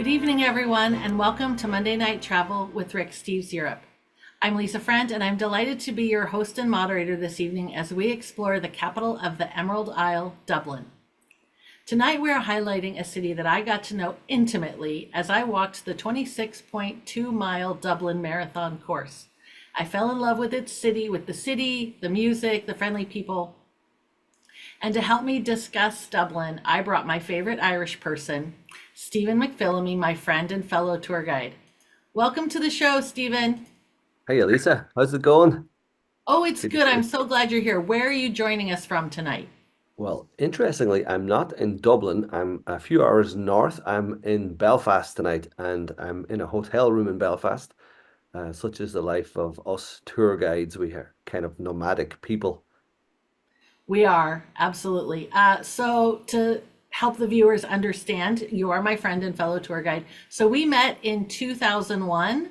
Good evening, everyone, and welcome to Monday Night Travel with Rick Steves Europe. I'm Lisa Friend, and I'm delighted to be your host and moderator this evening as we explore the capital of the Emerald Isle, Dublin. Tonight, we are highlighting a city that I got to know intimately as I walked the 26.2-mile Dublin Marathon course. I fell in love with its city, the music, the friendly people. And to help me discuss Dublin, I brought my favorite Irish person, Stephen McPhilemy, my friend and fellow tour guide. Welcome to the show, Stephen. Hey, Lisa, how's it going? Oh, it's Good to good. see I'm you. so glad you're here. Where are you joining us from tonight? Well, interestingly, I'm not in Dublin. I'm a few hours north. I'm in Belfast tonight, and I'm in a hotel room in Belfast. Such is the life of us tour guides. We are kind of nomadic people. We are, absolutely. So to help the viewers understand, you are my friend and fellow tour guide. So we met in 2001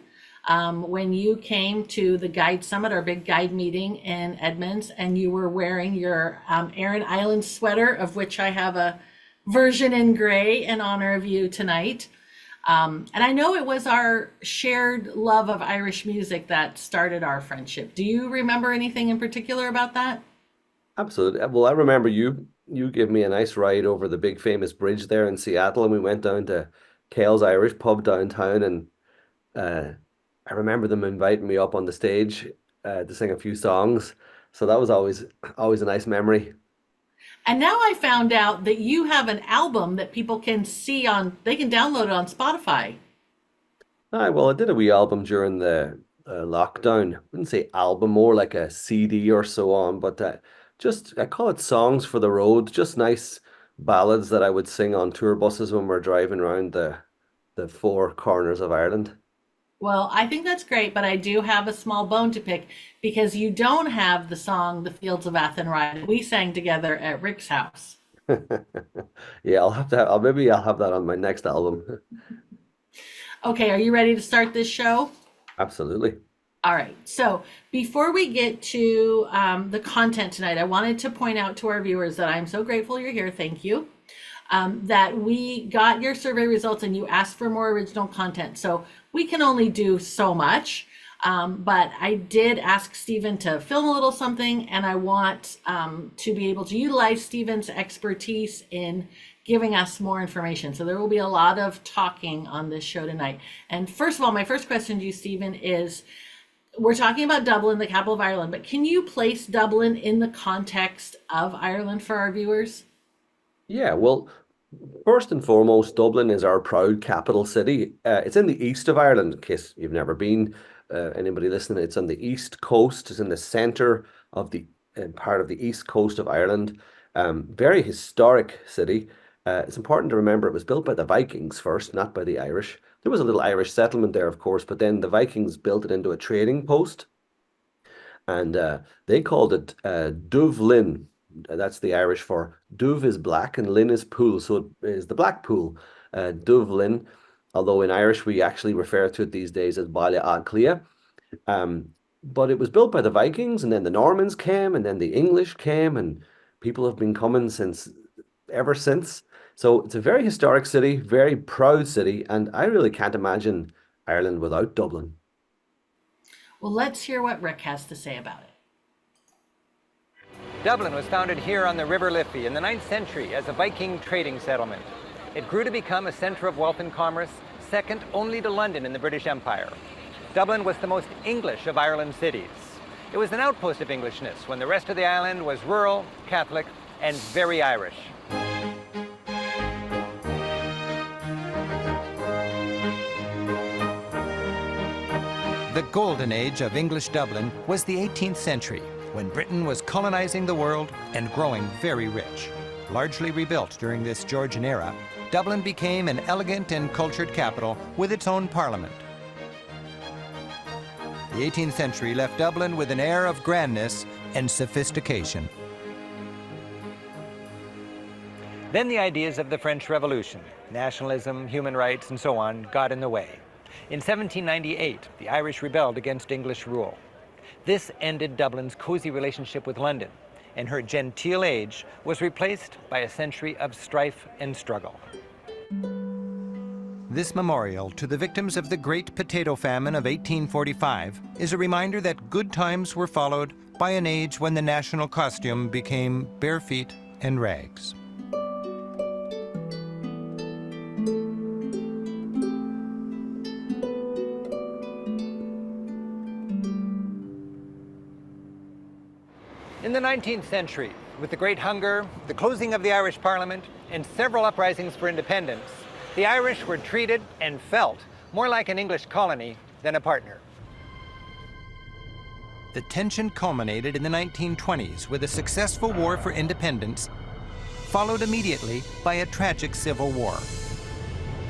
when you came to the Guide Summit, our big guide meeting in Edmonds, and you were wearing your Aran Island sweater, of which I have a version in gray in honor of you tonight. And I know it was our shared love of Irish music that started our friendship. Do you remember anything in particular about that? Absolutely. Well, I remember you gave me a nice ride over the big famous bridge there in Seattle, and we went down to Kells Irish pub downtown, and uh, I remember them inviting me up on the stage to sing a few songs. So that was always a nice memory. And now I found out that you have an album that people can see they can download it on Spotify. Aye, well, I did a wee album during the lockdown. I wouldn't say album, more like a CD or so on, but just I call it songs for the road, just nice ballads that I would sing on tour buses when we're driving around the four corners of Ireland. Well, I think that's great, but I do have a small bone to pick because you don't have the song The Fields of Athenry that we sang together at Rick's house. Yeah, I'll have that on my next album. Okay, are you ready to start this show? Absolutely. All right. So before we get to the content tonight, I wanted to point out to our viewers that I'm so grateful you're here. Thank you. That we got your survey results and you asked for more original content. So we can only do so much. But I did ask Stephen to film a little something, and I want to be able to utilize Stephen's expertise in giving us more information. So there will be a lot of talking on this show tonight. And first of all, my first question to you, Stephen, is we're talking about Dublin, the capital of Ireland, but can you place Dublin in the context of Ireland for our viewers? Yeah, well, first and foremost, Dublin is our proud capital city. It's in the east of Ireland, in case you've never been. Anybody listening, it's on the east coast. It's in the center of the part of the east coast of Ireland. Very historic city. It's important to remember it was built by the Vikings first, not by the Irish. There was a little Irish settlement there, of course, but then the Vikings built it into a trading post, and they called it Dublin. That's the Irish for Duv is black and Lin is pool, so it is the Black Pool, Dublin. Although in Irish we actually refer to it these days as Baile Ag Clia. Um, but it was built by the Vikings, and then the Normans came, and then the English came, and people have been coming since ever since. So it's a very historic city, very proud city, and I really can't imagine Ireland without Dublin. Well, let's hear what Rick has to say about it. Dublin was founded here on the River Liffey in the 9th century as a Viking trading settlement. It grew to become a centre of wealth and commerce, second only to London in the British Empire. Dublin was the most English of Ireland's cities. It was an outpost of Englishness when the rest of the island was rural, Catholic, and very Irish. The golden age of English Dublin was the 18th century, when Britain was colonizing the world and growing very rich. Largely rebuilt during this Georgian era, Dublin became an elegant and cultured capital with its own parliament. The 18th century left Dublin with an air of grandness and sophistication. Then the ideas of the French Revolution, nationalism, human rights, and so on, got in the way. In 1798, the Irish rebelled against English rule. This ended Dublin's cozy relationship with London, and her genteel age was replaced by a century of strife and struggle. This memorial to the victims of the Great Potato Famine of 1845 is a reminder that good times were followed by an age when the national costume became bare feet and rags. In the 19th century, with the Great Hunger, the closing of the Irish Parliament, and several uprisings for independence, the Irish were treated and felt more like an English colony than a partner. The tension culminated in the 1920s with a successful war for independence, followed immediately by a tragic civil war.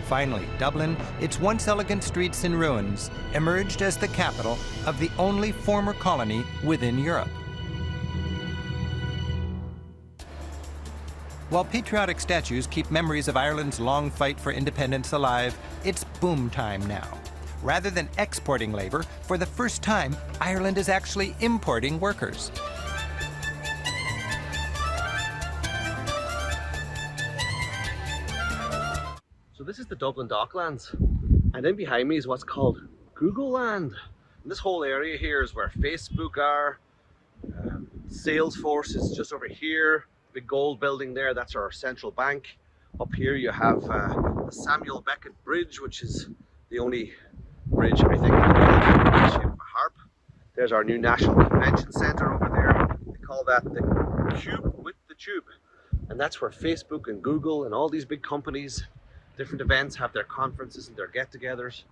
Finally, Dublin, its once elegant streets in ruins, emerged as the capital of the only former colony within Europe. While patriotic statues keep memories of Ireland's long fight for independence alive, it's boom time now. Rather than exporting labor, for the first time, Ireland is actually importing workers. So this is the Dublin Docklands, and then behind me is what's called Google Land. And this whole area here is where Facebook are. Salesforce is just over here. Big gold building there, that's our central bank. Up here you have the Samuel Beckett Bridge, which is the only bridge, I think, in the world in the shape of a harp. There's our new National Convention Centre over there. They call that the Cube with the Tube. And that's where Facebook and Google and all these big companies, different events, have their conferences and their get-togethers.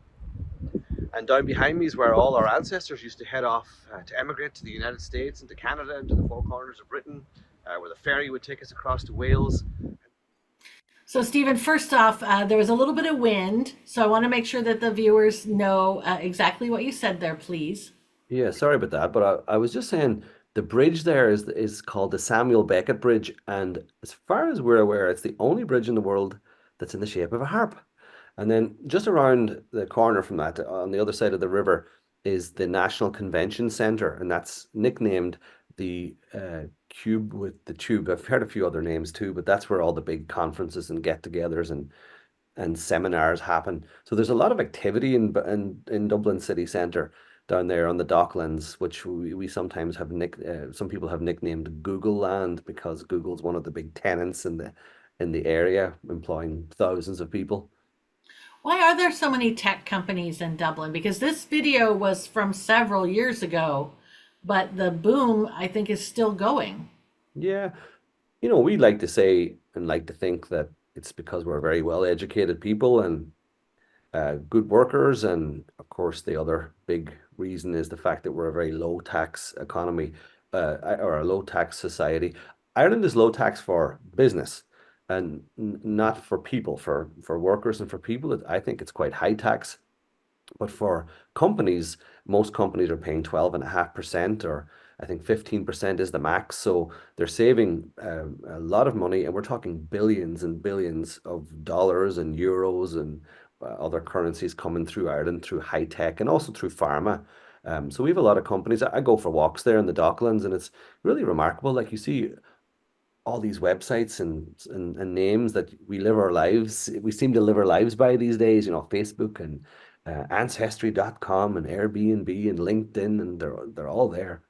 And down behind me is where all our ancestors used to head off to emigrate to the United States and to Canada and to the four corners of Britain, where the ferry would take us across to Wales. So Stephen, first off, there was a little bit of wind, so I want to make sure that the viewers know exactly what you said there, please. Yeah, sorry about that, but I was just saying the bridge there is called the Samuel Beckett Bridge, and as far as we're aware, it's the only bridge in the world that's in the shape of a harp. And then just around the corner from that, on the other side of the river, is the National Convention Centre, and that's nicknamed the Cube with the Tube. I've heard a few other names too, but that's where all the big conferences and get-togethers and seminars happen. So there's a lot of activity in Dublin city centre down there on the Docklands, which we sometimes have some people have nicknamed Google Land, because Google's one of the big tenants in the area, employing thousands of people. Why are there so many tech companies in Dublin? Because this video was from several years ago, but the boom, I think, is still going. Yeah, we like to say and like to think that it's because we're very well educated people and good workers, and of course the other big reason is the fact that we're a very low tax economy, or a low tax society. Ireland is low tax for business and not for people. For workers and for people, I think it's quite high tax. But for companies, most companies are paying 12.5%, or I think 15% is the max. So they're saving a lot of money, and we're talking billions and billions of dollars and euros and other currencies coming through Ireland through high tech and also through pharma. So we have a lot of companies. I go for walks there in the Docklands, and it's really remarkable. Like, you see all these websites and names that we live our lives. We seem to live our lives by these days. Facebook and Ancestry.com and Airbnb and LinkedIn, and they're all there.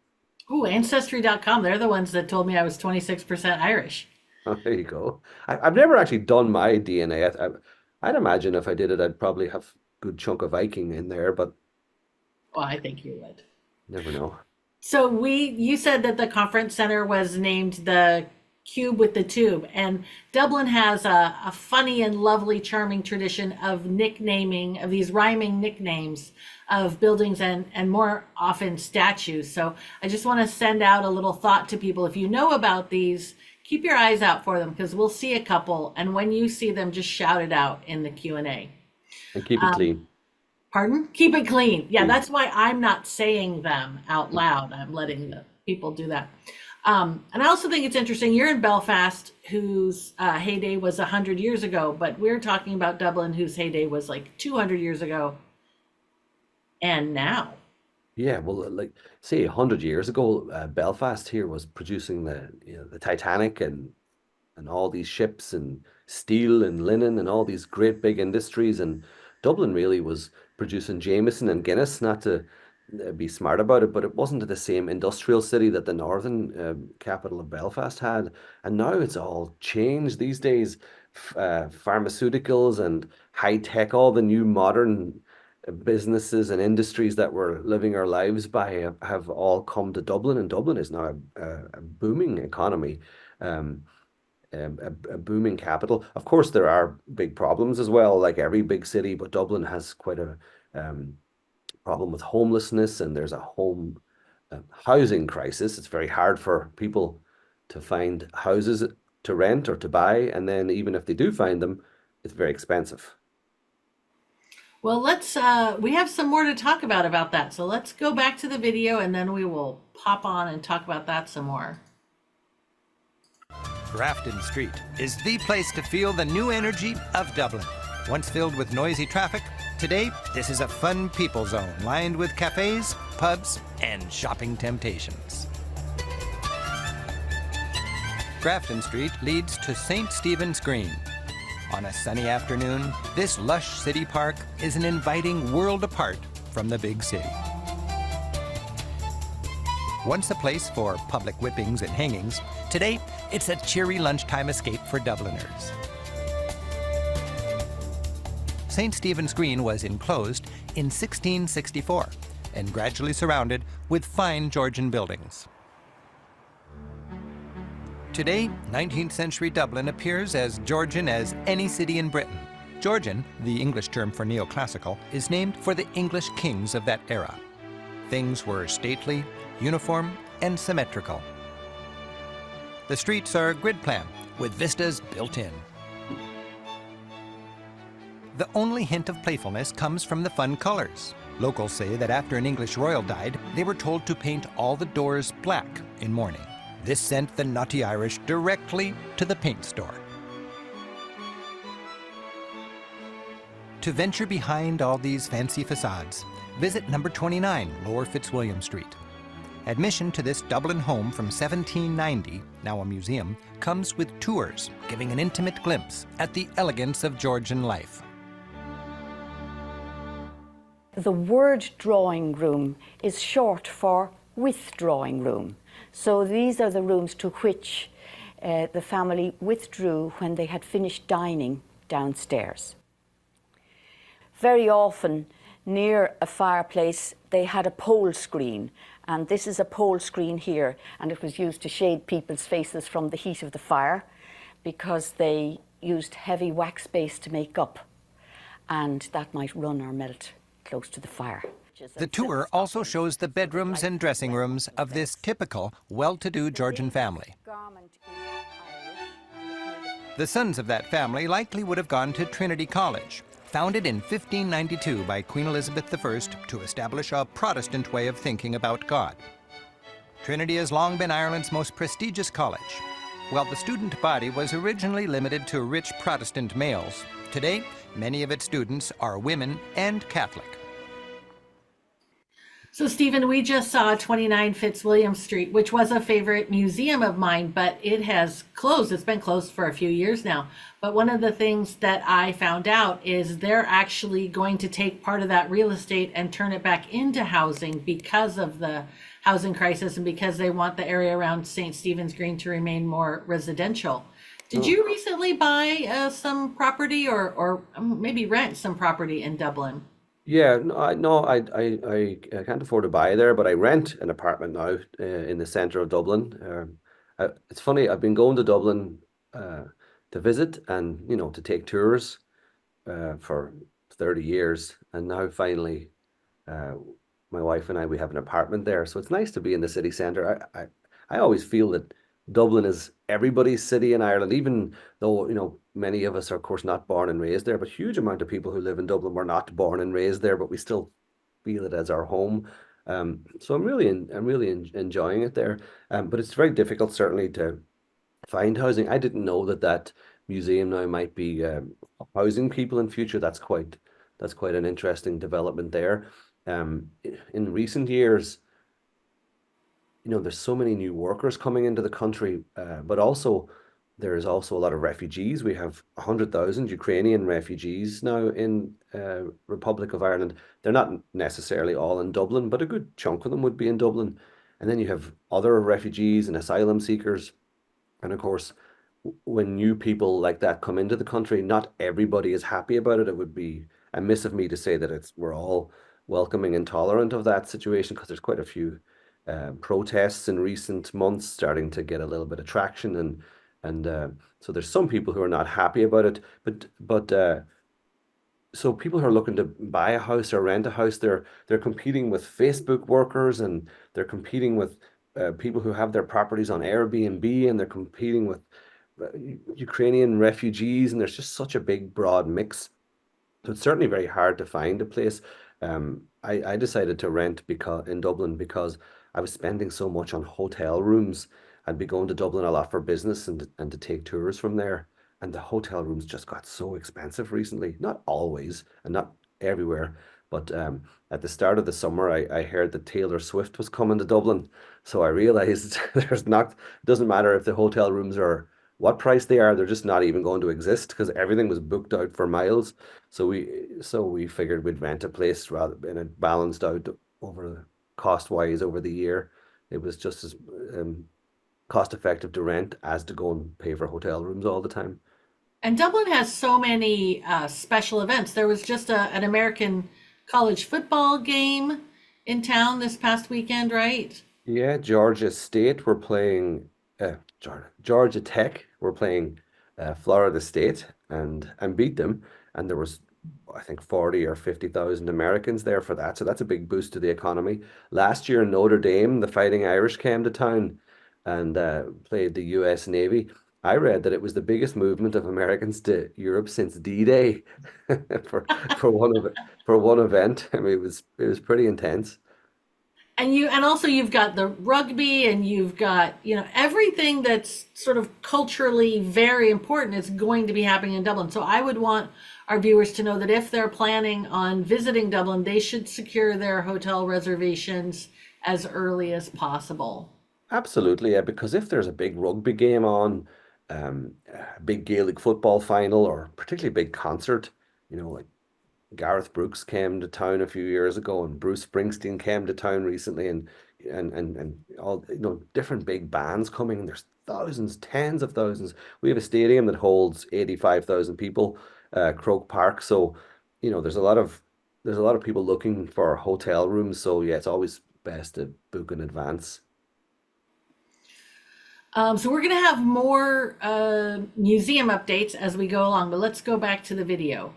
Oh, Ancestry.com. They're the ones that told me I was 26% Irish. Oh, there you go. I've never actually done my DNA. I'd imagine if I did it, I'd probably have a good chunk of Viking in there, but Well, I think you would. never know. So you said that the conference center was named the Cube with the Tube, and Dublin has a funny and lovely, charming tradition of nicknaming, of these rhyming nicknames of buildings and more often statues. So I just want to send out a little thought to people. If you know about these, keep your eyes out for them, because we'll see a couple, and when you see them, just shout it out in the Q&A. And keep it clean. Pardon? Keep it clean. Yeah, that's why I'm not saying them out loud. I'm letting the people do that. And I also think it's interesting, you're in Belfast, whose heyday was 100 years ago, but we're talking about Dublin, whose heyday was like 200 years ago and now. Yeah, well, like, say 100 years ago, Belfast here was producing the Titanic and all these ships and steel and linen and all these great big industries. And Dublin really was producing Jameson and Guinness, not to be smart about it, but it wasn't the same industrial city that the northern capital of Belfast had. And now it's all changed these days. Pharmaceuticals and high tech, all the new modern businesses and industries that we're living our lives by have all come to Dublin, and Dublin is now a booming economy, a booming capital. Of course, there are big problems as well, like every big city, but Dublin has quite a problem with homelessness, and there's a home housing crisis. It's very hard for people to find houses to rent or to buy, and then even if they do find them, it's very expensive. Well, we have some more to talk about that. So let's go back to the video and then we will pop on and talk about that some more. Grafton Street is the place to feel the new energy of Dublin. Once filled with noisy traffic, today this is a fun people zone lined with cafes, pubs, and shopping temptations. Grafton Street leads to St. Stephen's Green. On a sunny afternoon, this lush city park is an inviting world apart from the big city. Once a place for public whippings and hangings, today it's a cheery lunchtime escape for Dubliners. St. Stephen's Green was enclosed in 1664 and gradually surrounded with fine Georgian buildings. Today, 19th century Dublin appears as Georgian as any city in Britain. Georgian, the English term for neoclassical, is named for the English kings of that era. Things were stately, uniform, and symmetrical. The streets are grid plan, with vistas built in. The only hint of playfulness comes from the fun colors. Locals say that after an English royal died, they were told to paint all the doors black in mourning. This sent the naughty Irish directly to the paint store. To venture behind all these fancy facades, visit number 29, Lower Fitzwilliam Street. Admission to this Dublin home from 1790, now a museum, comes with tours, giving an intimate glimpse at the elegance of Georgian life. The word drawing room is short for withdrawing room. So these are the rooms to which the family withdrew when they had finished dining downstairs. Very often, near a fireplace, they had a pole screen, and this is a pole screen here, and it was used to shade people's faces from the heat of the fire because they used heavy wax base to make up, and that might run or melt close to the fire. The tour also shows the bedrooms and dressing rooms of this typical, well-to-do Georgian family. The sons of that family likely would have gone to Trinity College, founded in 1592 by Queen Elizabeth I to establish a Protestant way of thinking about God. Trinity has long been Ireland's most prestigious college. While the student body was originally limited to rich Protestant males, today many of its students are women and Catholic. So, Stephen, we just saw 29 Fitzwilliam Street, which was a favorite museum of mine, but it has closed. It's been closed for a few years now. But one of the things that I found out is they're actually going to take part of that real estate and turn it back into housing because of the housing crisis and because they want the area around St. Stephen's Green to remain more residential. Did you recently buy some property or maybe rent some property in Dublin? Yeah, no, I can't afford to buy there, but I rent an apartment now in the center of Dublin. It's funny, I've been going to Dublin to visit and, to take tours for 30 years. And now finally, my wife and I, we have an apartment there. So it's nice to be in the city center. I always feel that Dublin is everybody's city in Ireland, even though, many of us are, of course, not born and raised there, but huge amount of people who live in Dublin were not born and raised there, but we still feel it as our home. So I'm really enjoying it there. But it's very difficult, certainly, to find housing. I didn't know that museum now might be housing people in future. That's quite an interesting development there. In recent years, there's so many new workers coming into the country, but also There is also a lot of refugees. We have 100,000 Ukrainian refugees now in Republic of Ireland. They're not necessarily all in Dublin, but a good chunk of them would be in Dublin. And then you have other refugees and asylum seekers. And of course, when new people like that come into the country, not everybody is happy about it. It would be amiss of me to say that we're all welcoming and tolerant of that situation, because there's quite a few protests in recent months starting to get a little bit of traction, and so there's some people who are not happy about it, but so people who are looking to buy a house or rent a house, they're competing with Facebook workers, and they're competing with people who have their properties on Airbnb, and they're competing with Ukrainian refugees, and there's just such a big, broad mix. So it's certainly very hard to find a place. I decided to rent in Dublin because I was spending so much on hotel rooms. I'd be going to Dublin a lot for business and to take tours from there. And the hotel rooms just got so expensive recently. Not always and not everywhere, but at the start of the summer, I heard that Taylor Swift was coming to Dublin. So I realized it doesn't matter if the hotel rooms are what price they are, they're just not even going to exist because everything was booked out for miles. So we figured we'd rent a place rather, and it balanced out over cost wise over the year. It was just as cost effective to rent as to go and pay for hotel rooms all the time. And Dublin has so many special events. There was just an American college football game in town this past weekend, right? Yeah, Georgia State were playing, Georgia Tech were playing Florida State and beat them. And there was, I think, 40 or 50,000 Americans there for that. So that's a big boost to the economy. Last year, Notre Dame, the Fighting Irish, came to town and played the US Navy. I read that it was the biggest movement of Americans to Europe since D-Day for one event. I mean, it was pretty intense. And also you've got the rugby, and you've got, everything that's sort of culturally very important is going to be happening in Dublin. So I would want our viewers to know that if they're planning on visiting Dublin, they should secure their hotel reservations as early as possible. Absolutely, yeah, because if there's a big rugby game on, a big Gaelic football final, or particularly big concert, like Gareth Brooks came to town a few years ago, and Bruce Springsteen came to town recently, and all different big bands coming. And there's thousands, tens of thousands. We have a stadium that holds 85,000 people, Croke Park. So there's a lot of people looking for hotel rooms. So yeah, it's always best to book in advance. So we're going to have more museum updates as we go along, but let's go back to the video.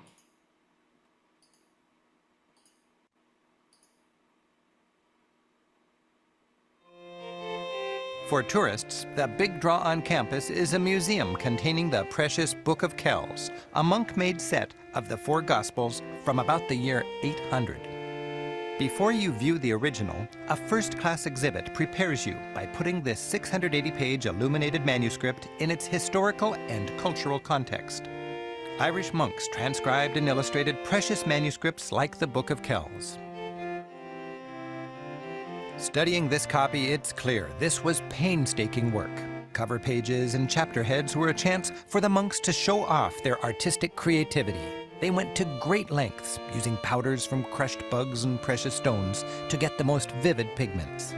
For tourists, the big draw on campus is a museum containing the precious Book of Kells, a monk-made set of the 4 Gospels from about the year 800. Before you view the original, a first-class exhibit prepares you by putting this 680-page illuminated manuscript in its historical and cultural context. Irish monks transcribed and illustrated precious manuscripts like the Book of Kells. Studying this copy, it's clear this was painstaking work. Cover pages and chapter heads were a chance for the monks to show off their artistic creativity. They went to great lengths, using powders from crushed bugs and precious stones to get the most vivid pigments.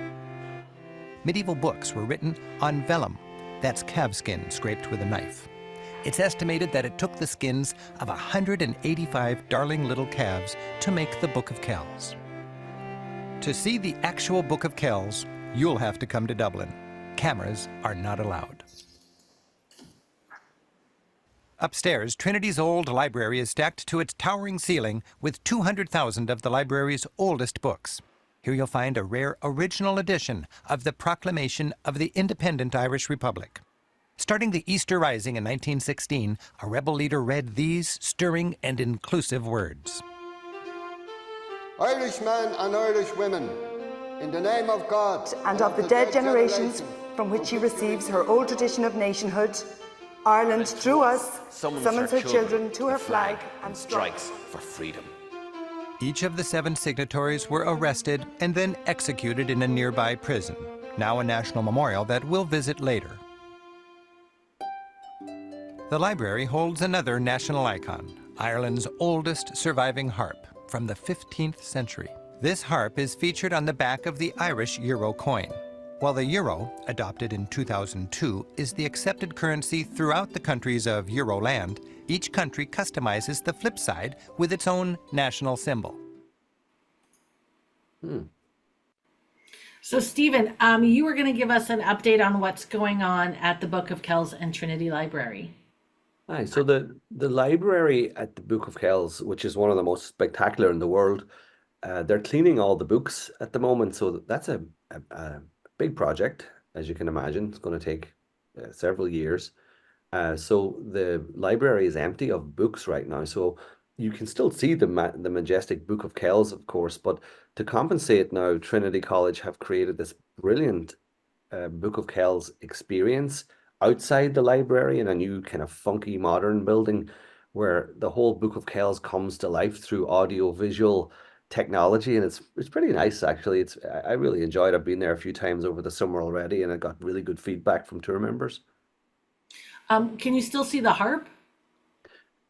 Medieval books were written on vellum, that's calf skin scraped with a knife. It's estimated that it took the skins of 185 darling little calves to make the Book of Kells. To see the actual Book of Kells, you'll have to come to Dublin. Cameras are not allowed. Upstairs, Trinity's old library is stacked to its towering ceiling with 200,000 of the library's oldest books. Here you'll find a rare original edition of the Proclamation of the Independent Irish Republic. Starting the Easter Rising in 1916, a rebel leader read these stirring and inclusive words. Irish men and Irish women, in the name of God and of the dead generations from which she receives her old tradition of nationhood, Ireland, through us, summons her children to her flag and strikes for freedom. Each of the 7 signatories were arrested and then executed in a nearby prison, now a national memorial that we'll visit later. The library holds another national icon, Ireland's oldest surviving harp from the 15th century. This harp is featured on the back of the Irish euro coin. While the euro, adopted in 2002, is the accepted currency throughout the countries of Euroland, each country customizes the flip side with its own national symbol. So, Stephen, you were going to give us an update on what's going on at the Book of Kells and Trinity Library. Aye, so the library at the Book of Kells, which is one of the most spectacular in the world, they're cleaning all the books at the moment. So that's a big project, as you can imagine. It's going to take several years. So the library is empty of books right now. So you can still see the majestic Book of Kells, of course, but to compensate now, Trinity College have created this brilliant Book of Kells experience outside the library in a new kind of funky modern building where the whole Book of Kells comes to life through audio visual technology, and it's pretty nice actually. I really enjoyed it. I've been there a few times over the summer already, and I got really good feedback from tour members. Can you still see the harp?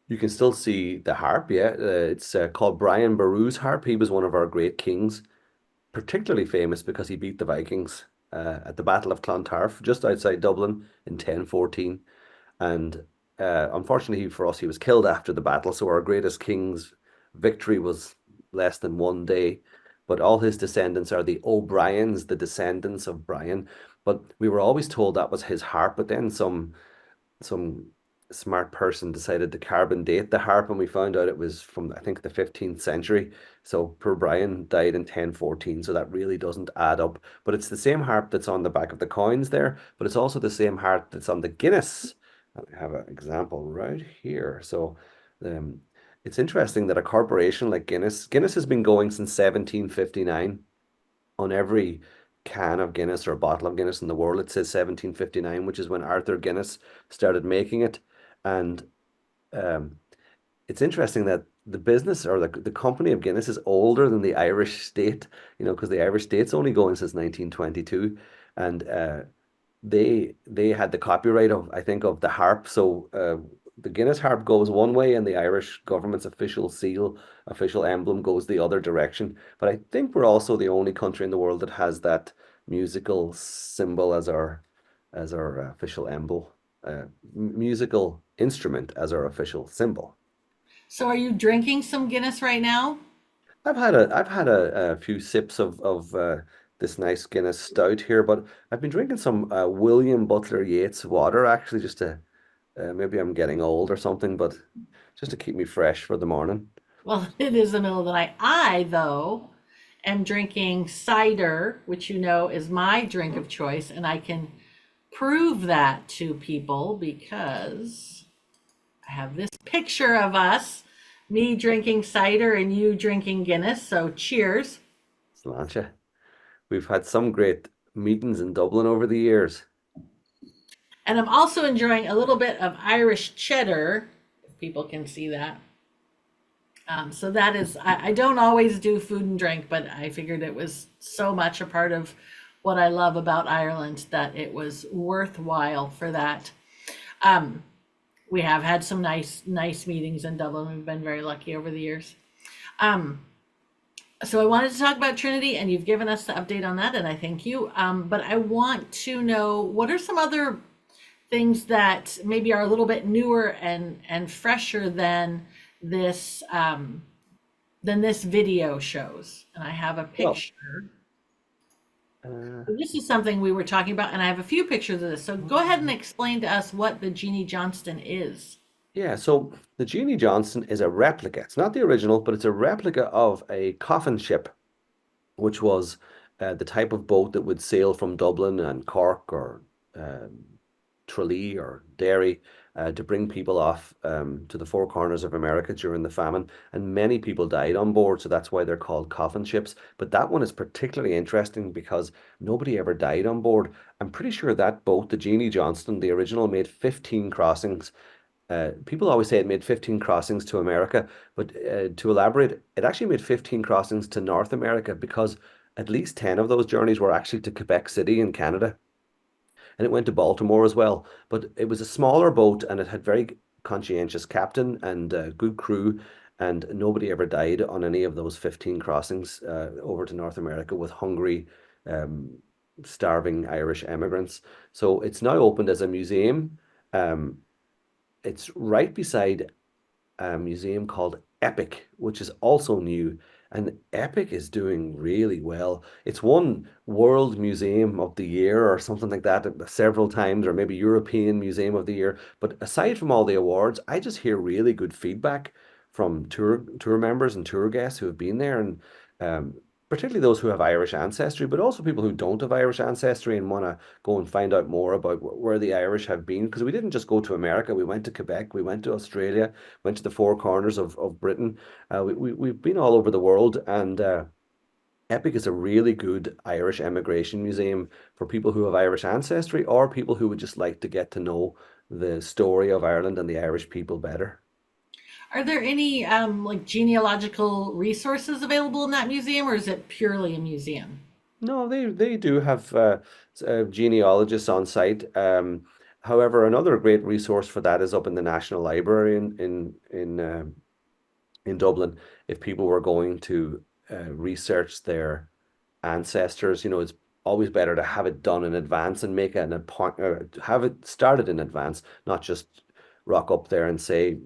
You can still see the harp, yeah. It's called Brian Boru's harp. He was one of our great kings, particularly famous because he beat the Vikings at the Battle of Clontarf, just outside Dublin in 1014. And unfortunately for us, he was killed after the battle. So our greatest king's victory was less than one day. But all his descendants are the O'Briens, the descendants of Brian. But we were always told that was his harp. But then some smart person decided to carbon date the harp, and we found out it was from, I think, the 15th century. So poor Brian died in 1014, so that really doesn't add up. But it's the same harp that's on the back of the coins there, but it's also the same harp that's on the Guinness. I have an example right here. So it's interesting that a corporation like Guinness has been going since 1759. On every can of Guinness or bottle of Guinness in the world, it says 1759, which is when Arthur Guinness started making it. And it's interesting that the business or the company of Guinness is older than the Irish state, because the Irish state's only going since 1922. And they had the copyright of, I think, of the harp. So the Guinness harp goes one way and the Irish government's official seal, official emblem goes the other direction. But I think we're also the only country in the world that has that musical symbol as our official emblem. Musical instrument as our official symbol. So are you drinking some Guinness right now? I've had a few sips of this nice Guinness stout here, but I've been drinking some William Butler Yeats water actually, just to maybe I'm getting old or something, but just to keep me fresh for the morning. Well, it is the middle of the night. I, though, am drinking cider, which is my drink of choice, and I can prove that to people because I have this picture of us, me drinking cider and you drinking Guinness. So cheers. Sláinte. We've had some great meetings in Dublin over the years. And I'm also enjoying a little bit of Irish cheddar, if people can see that. So that is, I don't always do food and drink, but I figured it was so much a part of what I love about Ireland that it was worthwhile for that. We have had some nice meetings in Dublin. We've been very lucky over the years. So I wanted to talk about Trinity, and you've given us the update on that, and I thank you. But I want to know, what are some other things that maybe are a little bit newer and fresher than this video shows? And I have a picture. This is something we were talking about, and I have a few pictures of this. So go ahead and explain to us what the Jeanie Johnston is. Yeah, so the Jeanie Johnston is a replica. It's not the original, but it's a replica of a coffin ship, which was the type of boat that would sail from Dublin and Cork or Tralee or Derry to bring people off to the four corners of America during the famine. And many people died on board, so that's why they're called coffin ships. But that one is particularly interesting because nobody ever died on board. I'm pretty sure that boat, the Jeanie Johnston, the original, made 15 crossings. People always say it made 15 crossings to America, but to elaborate, it actually made 15 crossings to North America because at least 10 of those journeys were actually to Quebec City in Canada. and it went to Baltimore as well. But it was a smaller boat, and it had very conscientious captain and good crew, and nobody ever died on any of those 15 crossings over to North America with hungry, um, starving Irish emigrants. So it's now opened as a museum. Um, it's right beside a museum called Epic, which is also new. And Epic is doing really well. It's won World Museum of the Year or something like that several times, or maybe European Museum of the Year. But aside from all the awards, I just hear really good feedback from tour members and tour guests who have been there, and um, particularly those who have Irish ancestry, but also people who don't have Irish ancestry and want to go and find out more about where the Irish have been. Because we didn't just go to America, we went to Quebec, we went to Australia, went to the four corners of Britain. We've been all over the world, and Epic is a really good Irish emigration museum for people who have Irish ancestry or people who would just like to get to know the story of Ireland and the Irish people better. Are there any like genealogical resources available in that museum, or is it purely a museum? No, they do have genealogists on site. However, another great resource for that is up in the National Library in Dublin. If people were going to research their ancestors, it's always better to have it done in advance and make an appointment, have it started in advance, not just rock up there and say,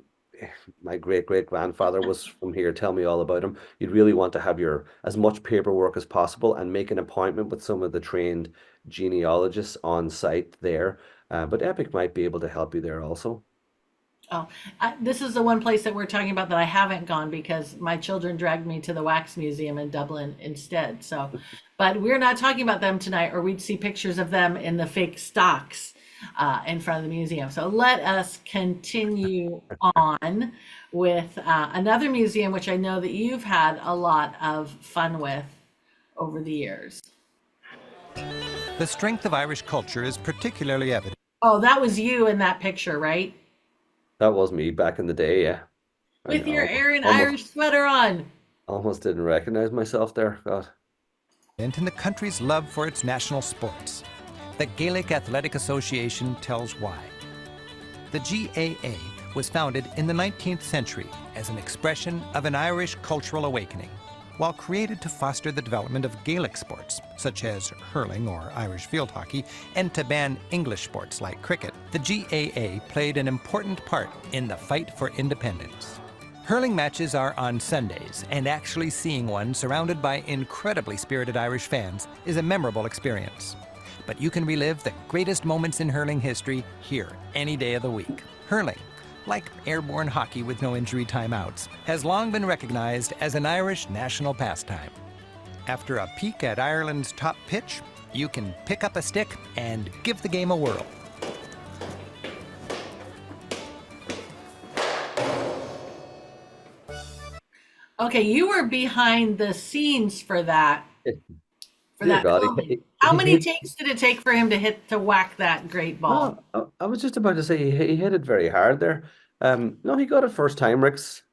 my great great grandfather was from here, tell me all about him. You'd really want to have your as much paperwork as possible and make an appointment with some of the trained genealogists on site there. But Epic might be able to help you there also. Oh, this is the one place that we're talking about that I haven't gone because my children dragged me to the Wax Museum in Dublin instead. So, but we're not talking about them tonight, or we'd see pictures of them in the fake stocks in front of the museum. So let us continue on with another museum, which I know that you've had a lot of fun with over the years. The strength of Irish culture is particularly evident. Oh, that was you in that picture, right? That was me back in the day, yeah. With your Aaron almost, Irish sweater on. almost didn't recognize myself there. God. And in the country's love for its national sports. The Gaelic Athletic Association tells why. The GAA was founded in the 19th century as an expression of an Irish cultural awakening. While created to foster the development of Gaelic sports, such as hurling or Irish field hockey, and to ban English sports like cricket, the GAA played an important part in the fight for independence. Hurling matches are on Sundays, and actually seeing one surrounded by incredibly spirited Irish fans is a memorable experience. But you can relive the greatest moments in hurling history here any day of the week. Hurling, like airborne hockey with no injury timeouts, has long been recognized as an Irish national pastime. After a peek at Ireland's top pitch, you can pick up a stick and give the game a whirl. Okay, you were behind the scenes for that. For Dear that God, filming. How many takes did it take for him to whack that great ball? I was just about to say he hit it very hard there. No, he got it first time. Rick's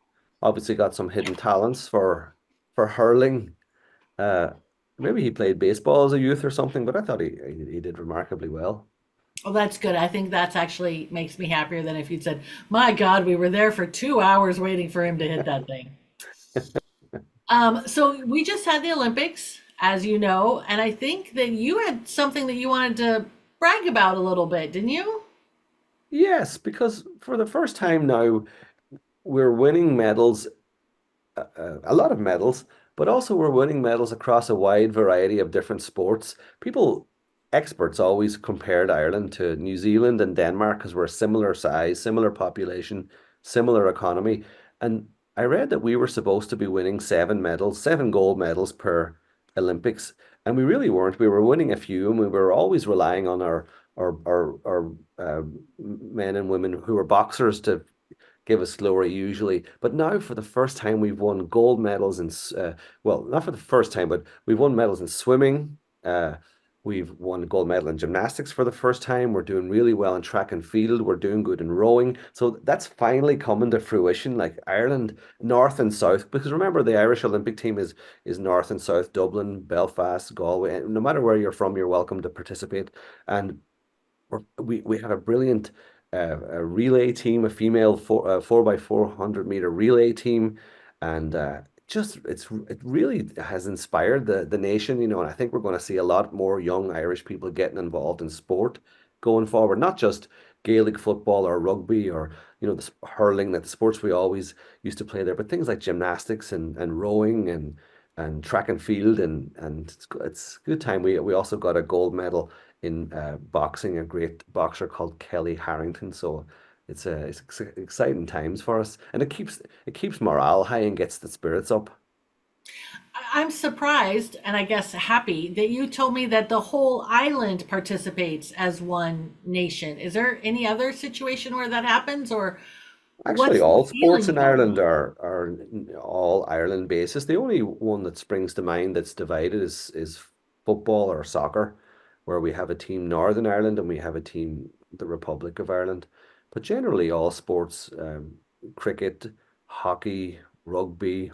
obviously got some hidden talents for hurling. Uh, Maybe he played baseball as a youth or something, but I thought he did remarkably well. Well, that's good. I think that's actually makes me happier than if you'd said, "My God, we were there for 2 hours waiting for him to hit that thing." So we just had the Olympics, as you know, and I think that you had something that you wanted to brag about a little bit, didn't you? Yes, because for the first time now, we're winning medals, a lot of medals, but also we're winning medals across a wide variety of different sports. Experts always compared Ireland to New Zealand and Denmark because we're a similar size, similar population, similar economy. And I read that we were supposed to be winning 7 medals, 7 gold medals per Olympics, and we really weren't. We were winning a few, and we were always relying on our men and women who were boxers to give us glory usually. But now, for the first time, we've won gold medals in well, not for the first time, but we've won medals in swimming. We've won a gold medal in gymnastics for the first time. We're doing really well in track and field. We're doing good in rowing. So that's finally coming to fruition, like Ireland, North and South. Because remember, the Irish Olympic team is North and South, Dublin, Belfast, Galway. No matter where you're from, you're welcome to participate. And we have a brilliant a relay team, a female 4x400 meter relay team, and it really has inspired the nation, you know. And I think we're going to see a lot more young Irish people getting involved in sport going forward, not just Gaelic football or rugby or, you know, the hurling, that the sports we always used to play there, but things like gymnastics and rowing and track and field, and it's a good time. We also got a gold medal in boxing, a great boxer called Kelly Harrington. So it's exciting times for us, and it keeps morale high and gets the spirits up. I'm surprised and I guess happy that you told me that the whole island participates as one nation. Is there any other situation where that happens, or Actually, what's the all sports feeling in about Ireland that? are all Ireland basis. The only one that springs to mind that's divided is football or soccer, where we have a team Northern Ireland and we have a team the Republic of Ireland. But generally, all sports, cricket, hockey, rugby,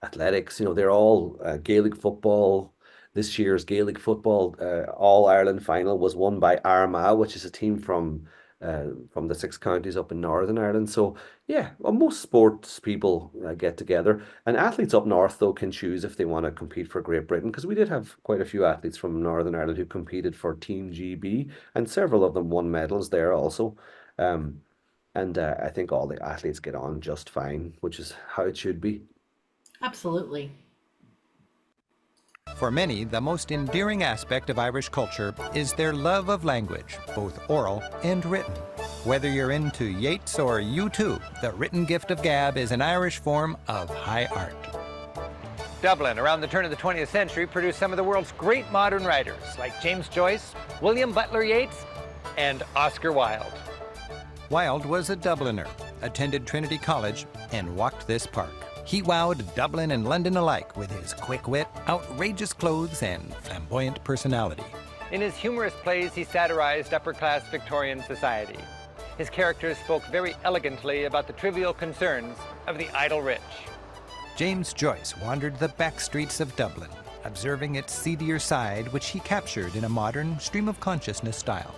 athletics, you know, they're all Gaelic football. This year's Gaelic football All Ireland final was won by Armagh, which is a team from the six counties up in Northern Ireland. So yeah, well, most sports people get together, and athletes up north though can choose if they want to compete for Great Britain, because we did have quite a few athletes from Northern Ireland who competed for Team GB, and several of them won medals there also. Um, and I think all the athletes get on just fine, which is how it should be. Absolutely. For many, the most endearing aspect of Irish culture is their love of language, both oral and written. Whether you're into Yeats or U2, the written gift of gab is an Irish form of high art. Dublin, around the turn of the 20th century, produced some of the world's great modern writers, like James Joyce, William Butler Yeats, and Oscar Wilde. Wilde was a Dubliner, attended Trinity College, and walked this park. He wowed Dublin and London alike with his quick wit, outrageous clothes, and flamboyant personality. In his humorous plays, he satirized upper-class Victorian society. His characters spoke very elegantly about the trivial concerns of the idle rich. James Joyce wandered the back streets of Dublin, observing its seedier side, which he captured in a modern stream-of-consciousness style.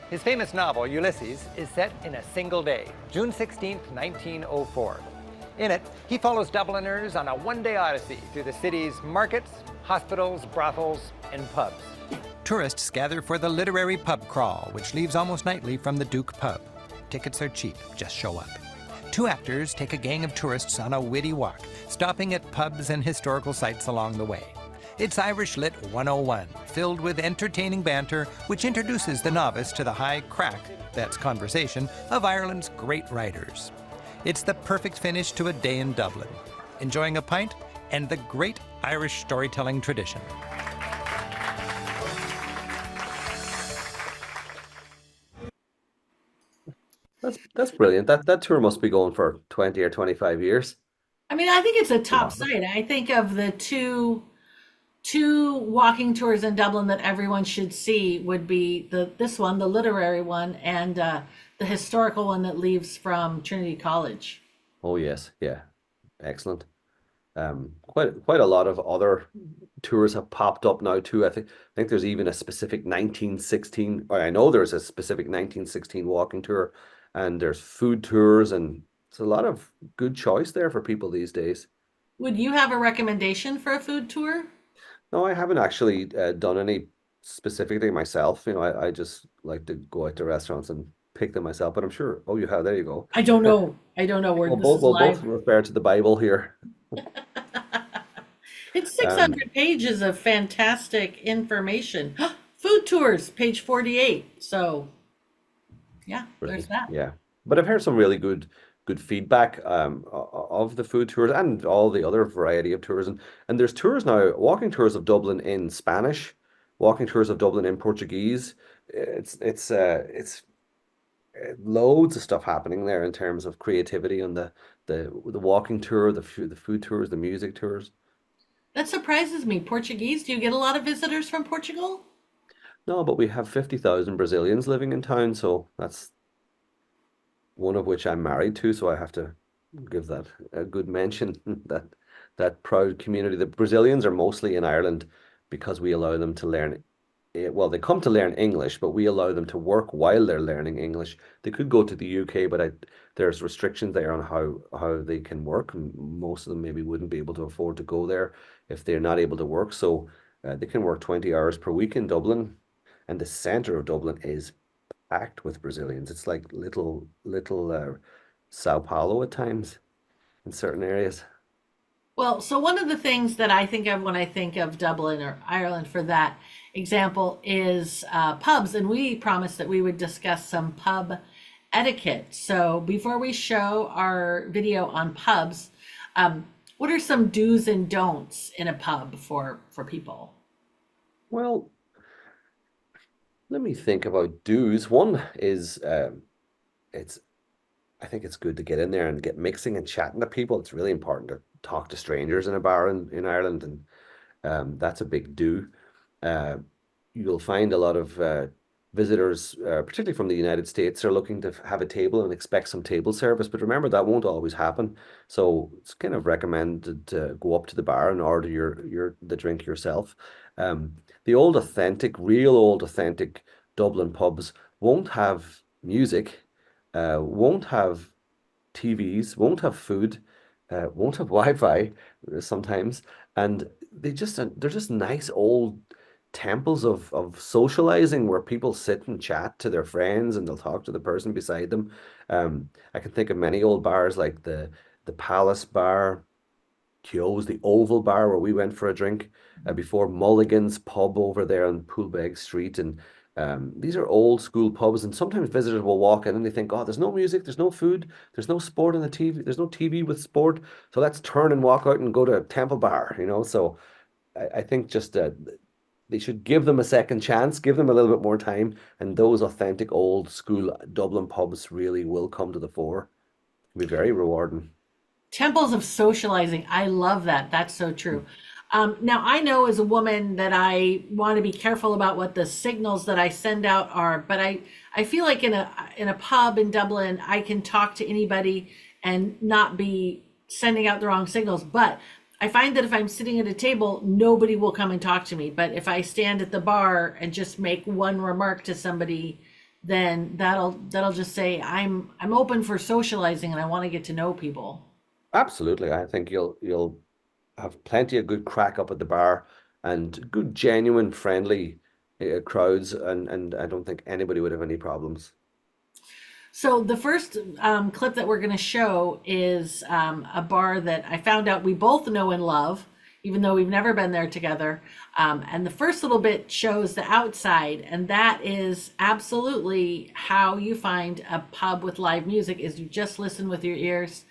His famous novel, Ulysses, is set in a single day, June 16, 1904. In it, he follows Dubliners on a one-day odyssey through the city's markets, hospitals, brothels, and pubs. Tourists gather for the literary pub crawl, which leaves almost nightly from the Duke pub. Tickets are cheap, just show up. Two actors take a gang of tourists on a witty walk, stopping at pubs and historical sites along the way. It's Irish Lit 101, filled with entertaining banter, which introduces the novice to the high crack, that's conversation, of Ireland's great writers. It's the perfect finish to a day in Dublin, enjoying a pint and the great Irish storytelling tradition. That's brilliant. That tour must be going for 20 or 25 years. I mean, I think it's a top Wow. site. I think of the two walking tours in Dublin that everyone should see would be this one, the literary one, and the historical one that leaves from Trinity College. Oh yes, yeah, excellent. Quite a lot of other tours have popped up now too. I think there's even a specific 1916, or I know there's a specific 1916 walking tour, and there's food tours, and it's a lot of good choice there for people these days. Would you have a recommendation for a food tour? No, I haven't actually done any specifically myself. You know, I just like to go out to restaurants and pick them myself. But I'm sure. Oh, you have. There you go. I don't know. I don't know where We'll this both is we'll both live. refer to the Bible here. It's Um, 600 pages of fantastic information. Food tours, page 48. So, yeah, there's Brilliant. that. Yeah. But I've heard some really good feedback of the food tours and all the other variety of tours. And there's tours now, walking tours of Dublin in Spanish, walking tours of Dublin in Portuguese. It's loads of stuff happening there in terms of creativity on the walking tour, the food tours, the music tours. That surprises me. Portuguese, do you get a lot of visitors from Portugal? No, but we have 50,000 Brazilians living in town, so that's one of which I'm married to, so I have to give that a good mention, that proud community. The Brazilians are mostly in Ireland because we allow them to learn well, they come to learn English, but we allow them to work while they're learning English. They could go to the UK, but there's restrictions there on how they can work. And most of them maybe wouldn't be able to afford to go there if they're not able to work. So they can work 20 hours per week in Dublin, and the center of Dublin is packed with Brazilians. It's like little Sao Paulo at times in certain areas. Well, so one of the things that I think of when I think of Dublin or Ireland for that example is pubs. And we promised that we would discuss some pub etiquette. So before we show our video on pubs, what are some do's and don'ts in a pub for people? Well, let me think about do's. One is it's I think it's good to get in there and get mixing and chatting to people. It's really important to talk to strangers in a bar in Ireland, and that's a big do. Uh, you'll find a lot of visitors, particularly from the United States, are looking to have a table and expect some table service. But remember, that won't always happen. So it's kind of recommended to go up to the bar and order the drink yourself. The real old authentic Dublin pubs won't have music, won't have TVs, won't have food, won't have Wi-Fi sometimes, and they're just nice old temples of socializing where people sit and chat to their friends and they'll talk to the person beside them. I can think of many old bars like the Palace Bar, Keogh's, the Oval Bar where we went for a drink before, Mulligan's pub over there on Poolbeg Street, and these are old school pubs, and sometimes visitors will walk in and they think, oh, there's no music, there's no food, there's no sport on the TV, there's no TV with sport, so let's turn and walk out and go to Temple Bar, you know. So I think just they should give them a second chance, give them a little bit more time, and those authentic old school Dublin pubs really will come to the fore. It'll be very rewarding. Temples of socializing. I love that. That's so true. Now, I know as a woman that I want to be careful about what the signals that I send out are, but I feel like in a pub in Dublin, I can talk to anybody and not be sending out the wrong signals. But I find that if I'm sitting at a table, nobody will come and talk to me. But if I stand at the bar and just make one remark to somebody, then that'll just say I'm open for socializing and I want to get to know people. Absolutely. I think you'll have plenty of good crack up at the bar and good, genuine, friendly crowds, and I don't think anybody would have any problems. So the first clip that we're going to show is a bar that I found out we both know and love, even though we've never been there together. And the first little bit shows the outside, and that is absolutely how you find a pub with live music, is you just listen with your ears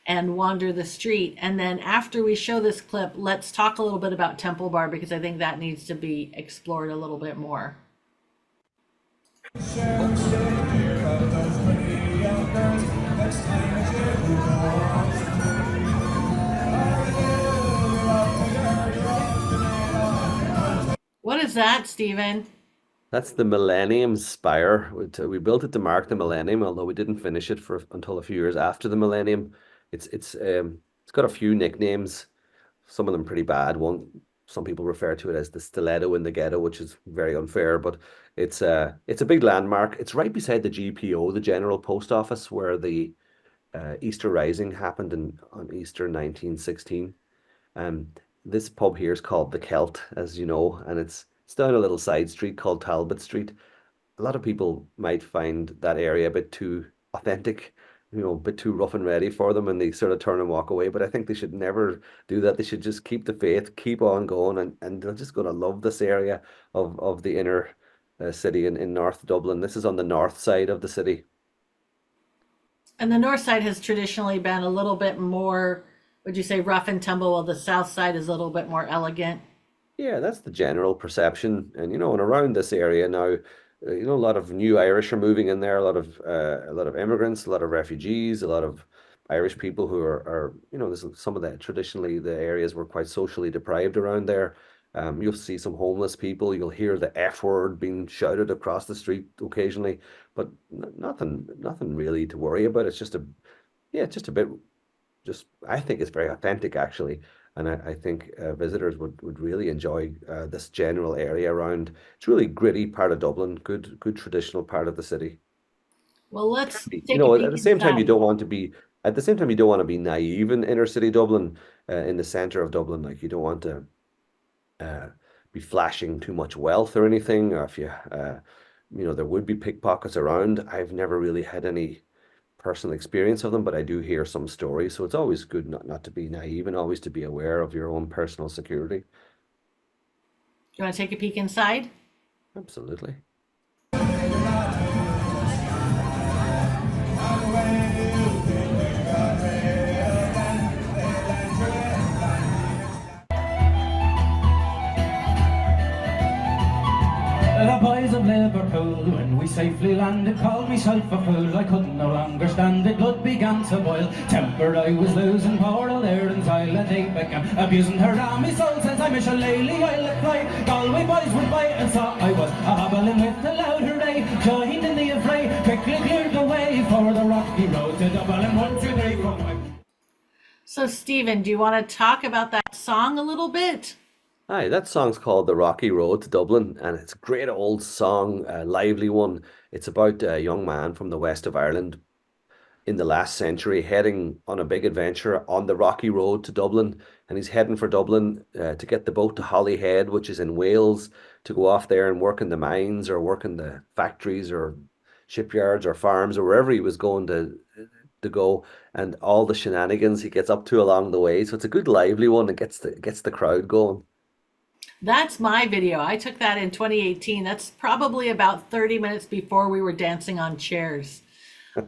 and wander the street. And then after we show this clip, let's talk a little bit about Temple Bar, because I think that needs to be explored a little bit more. What is that, Stephen? That's the Millennium Spire. We built it to mark the millennium, although we didn't finish it until a few years after the millennium. It's got a few nicknames, some of them pretty bad. Some people refer to it as the stiletto in the ghetto, which is very unfair, but it's a big landmark. It's right beside the GPO, the General Post Office, where the Easter Rising happened on Easter 1916. This pub here is called the Celt, as you know, and it's down a little side street called Talbot Street. A lot of people might find that area a bit too authentic, a bit too rough and ready for them, and they sort of turn and walk away. But I think they should never do that. They should just keep the faith, keep on going, and they're just going to love this area of the inner city in North Dublin. This is on the north side of the city. And the north side has traditionally been a little bit more, would you say, rough and tumble, while the south side is a little bit more elegant? Yeah, that's the general perception. And and around this area now, a lot of new Irish are moving in there, a lot of immigrants, a lot of refugees, a lot of Irish people who are this is some of the traditionally the areas were quite socially deprived around there. You'll see some homeless people. You'll hear the F word being shouted across the street occasionally, but nothing really to worry about. It's just a bit. I think it's very authentic actually. And I think visitors would really enjoy this general area around. It's really gritty part of Dublin, good traditional part of the city. Well, let's You take a know, at peek the same time, you inside. don't want to be at the same time you don't want to be naive in inner city Dublin, in the center of Dublin. Like you don't want to be flashing too much wealth or anything. Or if there would be pickpockets around. I've never really had any personal experience of them, but I do hear some stories. So it's always good not to be naive and always to be aware of your own personal security. You want to take a peek inside? Absolutely. The boys of Liverpool, when we safely landed, called myself a fool. I could no longer stand it, blood began to boil. Temper I was losing, poor old Erin's Island, they began abusing her army soul. Since I'm a shillelagh, I'll let fly. Galway boys would bite and saw I was a hobbling with a loud hooray. Joined in the affray, quickly cleared the way for the rocky road to Dublin. 1, 2, 3, 4, 5. So, Stephen, do you want to talk about that song a little bit? Aye, that song's called The Rocky Road to Dublin, and it's a great old song, a lively one. It's about a young man from the west of Ireland in the last century heading on a big adventure on the Rocky Road to Dublin. And he's heading for Dublin to get the boat to Holyhead, which is in Wales, to go off there and work in the mines or work in the factories or shipyards or farms or wherever he was going to go, and all the shenanigans he gets up to along the way. So it's a good lively one. It gets the crowd going. That's my video. I took that in 2018. That's probably about 30 minutes before we were dancing on chairs.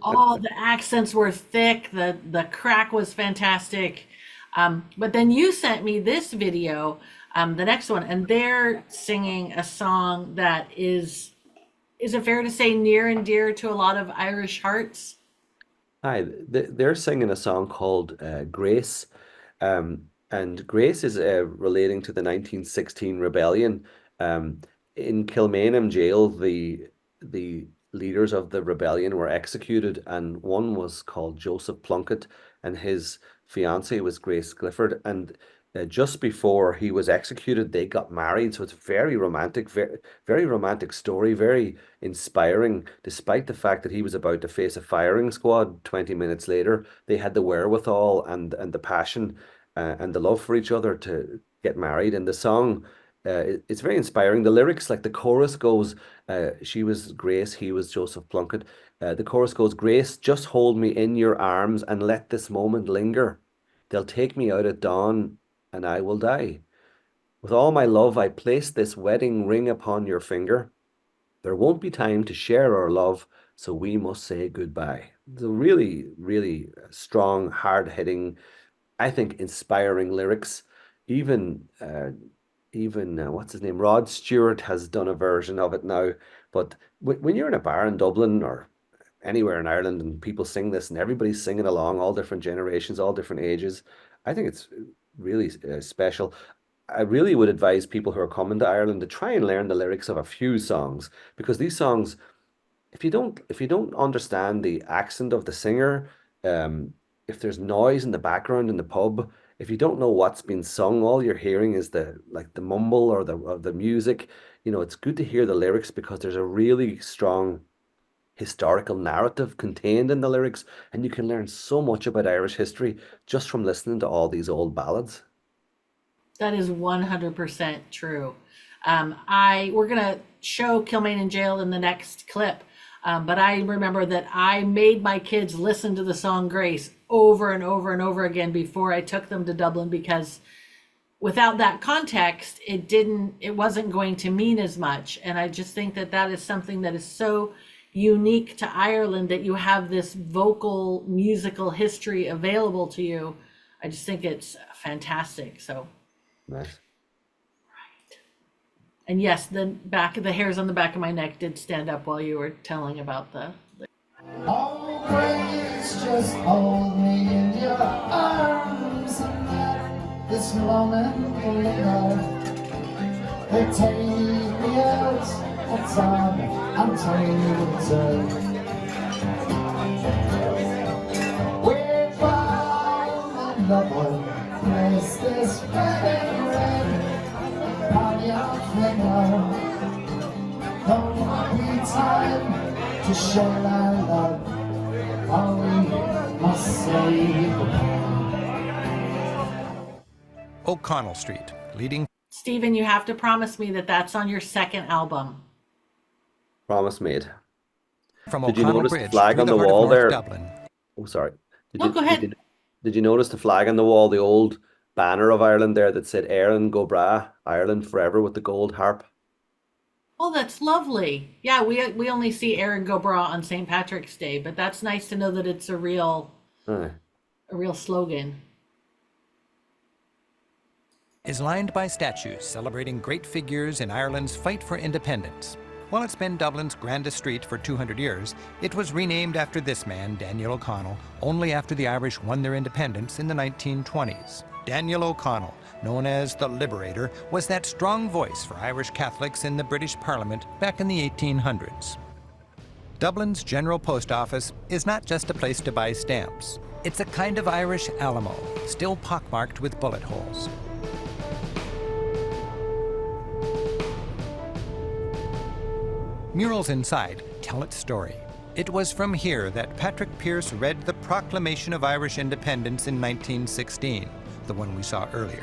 Oh, the accents were thick. The crack was fantastic. But then you sent me this video, the next one, and they're singing a song that is it fair to say near and dear to a lot of Irish hearts? Hi, they're singing a song called Grace. And Grace is relating to the 1916 rebellion. In Kilmainham Gaol, the leaders of the rebellion were executed, and one was called Joseph Plunkett, and his fiancée was Grace Clifford. And just before he was executed, they got married. So it's very romantic, very romantic story, very inspiring. Despite the fact that he was about to face a firing squad 20 minutes later, they had the wherewithal and the passion and the love for each other to get married. And the song, it's very inspiring. The lyrics, like the chorus goes, she was Grace, he was Joseph Plunkett. The chorus goes, Grace, just hold me in your arms and let this moment linger. They'll take me out at dawn and I will die. With all my love, I place this wedding ring upon your finger. There won't be time to share our love, so we must say goodbye. It's a really, really strong, hard-hitting, I think, inspiring lyrics. Even what's his name? Rod Stewart has done a version of it now. But when you're in a bar in Dublin or anywhere in Ireland and people sing this and everybody's singing along, all different generations, all different ages, I think it's really special. I really would advise people who are coming to Ireland to try and learn the lyrics of a few songs, because these songs, if you don't understand the accent of the singer, if there's noise in the background in the pub, if you don't know what's been sung, all you're hearing is the mumble or the music. It's good to hear the lyrics, because there's a really strong historical narrative contained in the lyrics, and you can learn so much about Irish history just from listening to all these old ballads. That is 100% true. We're gonna show Kilmainham Gaol in the next clip, but I remember that I made my kids listen to the song Grace over and over and over again before I took them to Dublin, because without that context, it wasn't going to mean as much. And I just think that is something that is so unique to Ireland, that you have this vocal musical history available to you. I just think it's fantastic. So Nice. right. And yes, the hairs on the back of my neck did stand up while you were telling about the Oh, Grace, just hold me in your arms and let this moment linger. They take me out at dawn until we're bound and love, place this to share our love, or we must say goodbye. O'Connell Street, leading Stephen, you have to promise me that that's on your second album. Promise made. from Did you O'Connell notice the Bridge flag through on the the heart of wall North there? Dublin. Oh, sorry. No, go ahead. Did you notice the flag on the wall, the old banner of Ireland there that said Éireann go Bra, Ireland forever, with the gold harp? Oh, that's lovely. Yeah, we only see Aaron go bra on St. Patrick's Day, but that's nice to know that it's a real Aye. slogan. Is lined by statues celebrating great figures in Ireland's fight for independence. While it's been Dublin's grandest street for 200 years, it was renamed after this man, Daniel O'Connell, only after the Irish won their independence in the 1920s. Daniel O'Connell, known as the Liberator, was that strong voice for Irish Catholics in the British Parliament back in the 1800s. Dublin's General Post Office is not just a place to buy stamps. It's a kind of Irish Alamo, still pockmarked with bullet holes. Murals inside tell its story. It was from here that Patrick Pearse read the Proclamation of Irish Independence in 1916, the one we saw earlier.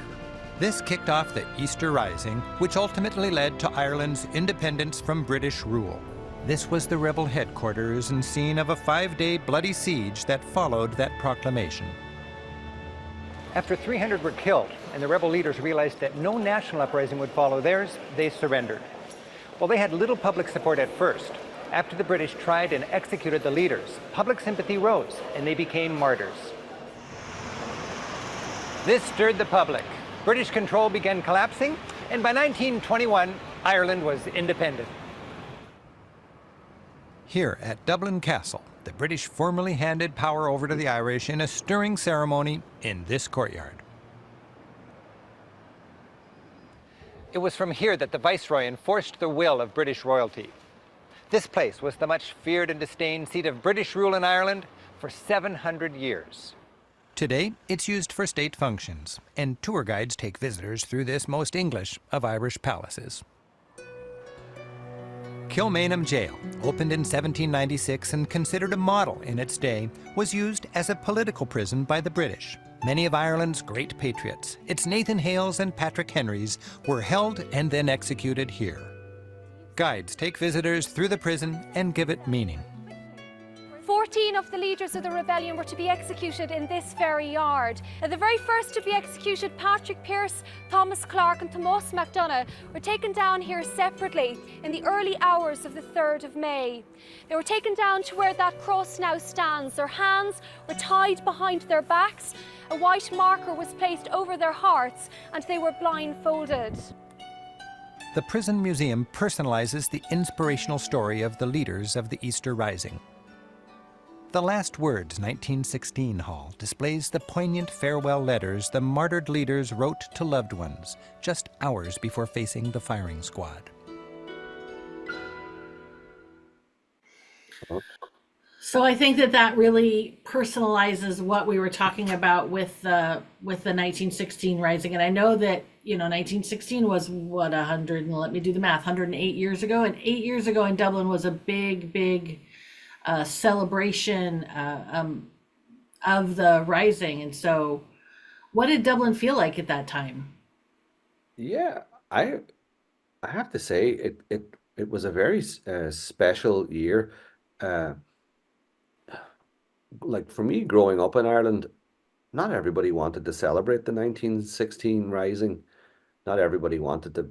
This kicked off the Easter Rising, which ultimately led to Ireland's independence from British rule. This was the rebel headquarters and scene of a 5-day bloody siege that followed that proclamation. After 300 were killed and the rebel leaders realized that no national uprising would follow theirs, they surrendered. Well, they had little public support at first. After the British tried and executed the leaders, public sympathy rose and they became martyrs. This stirred the public. British control began collapsing, and by 1921, Ireland was independent. Here at Dublin Castle, the British formally handed power over to the Irish in a stirring ceremony in this courtyard. It was from here that the Viceroy enforced the will of British royalty. This place was the much feared and disdained seat of British rule in Ireland for 700 years. Today, it's used for state functions, and tour guides take visitors through this most English of Irish palaces. Kilmainham Gaol, opened in 1796 and considered a model in its day, was used as a political prison by the British. Many of Ireland's great patriots, its Nathan Hales and Patrick Henrys, were held and then executed here. Guides take visitors through the prison and give it meaning. 14 of the leaders of the rebellion were to be executed in this very yard. And the very first to be executed, Patrick Pearse, Thomas Clark and Tomás MacDonagh, were taken down here separately in the early hours of the 3rd of May. They were taken down to where that cross now stands. Their hands were tied behind their backs, a white marker was placed over their hearts, and they were blindfolded. The prison museum personalizes the inspirational story of the leaders of the Easter Rising. The Last Words 1916 hall displays the poignant farewell letters the martyred leaders wrote to loved ones just hours before facing the firing squad. So I think that really personalizes what we were talking about with the 1916 Rising. And I know that, 1916 was what, 100, and let me do the math, 108 years ago. And 8 years ago in Dublin was a big celebration of the Rising. And so what did Dublin feel like at that time? Yeah, I have to say it was a very special year. Like for me, growing up in Ireland, not everybody wanted to celebrate the 1916 Rising. Not everybody wanted to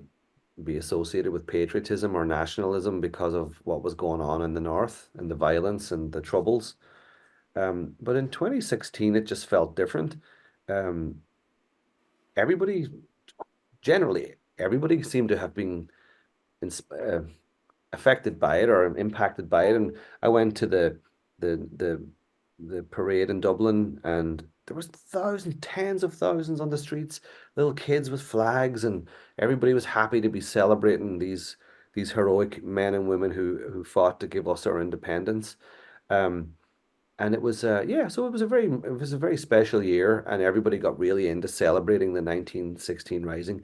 be associated with patriotism or nationalism because of what was going on in the north and the violence and the troubles. But in 2016, it just felt different. Everybody seemed to have been affected by it or impacted by it. And I went to the parade in Dublin, and there was tens of thousands on the streets, little kids with flags, and everybody was happy to be celebrating these heroic men and women who fought to give us our independence. And it was so it was a very special year, and everybody got really into celebrating the 1916 Rising.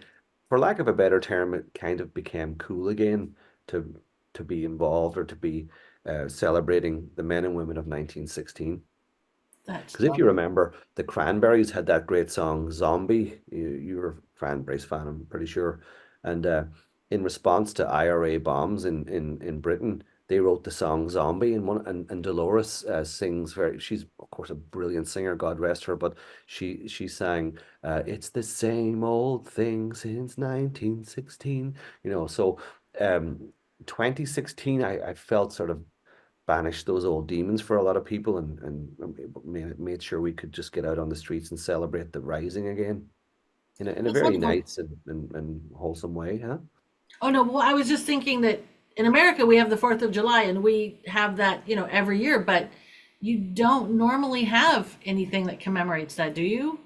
For lack of a better term, it kind of became cool again to be involved or to be celebrating the men and women of 1916. That's Because if you lovely. remember, the Cranberries had that great song "Zombie." You're a Cranberries fan, I'm pretty sure. And in response to IRA bombs in Britain, they wrote the song "Zombie." And Dolores sings very. She's of course a brilliant singer, God rest her. But she sang, "It's the same old thing since 1916." So um, 2016, I felt sort of banished those old demons for a lot of people, and made sure we could just get out on the streets and celebrate the rising again in a That's very wonderful. nice and wholesome way, huh? Oh no, well, I was just thinking that in America we have the 4th of July and we have that, every year, but you don't normally have anything that commemorates that, do you?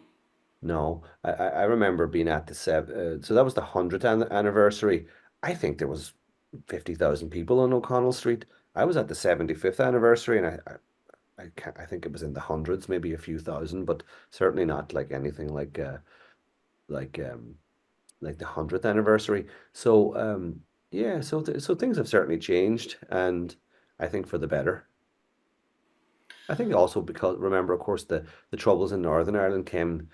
No, I remember being at the so that was the 100th anniversary. I think there was 50,000 people on O'Connell Street. I was at the 75th anniversary, and I think it was in the hundreds, maybe a few thousand, but certainly not like anything like um like the 100th anniversary. So yeah, so things have certainly changed, and I think for the better. I think also because, remember, of course, the troubles in Northern Ireland came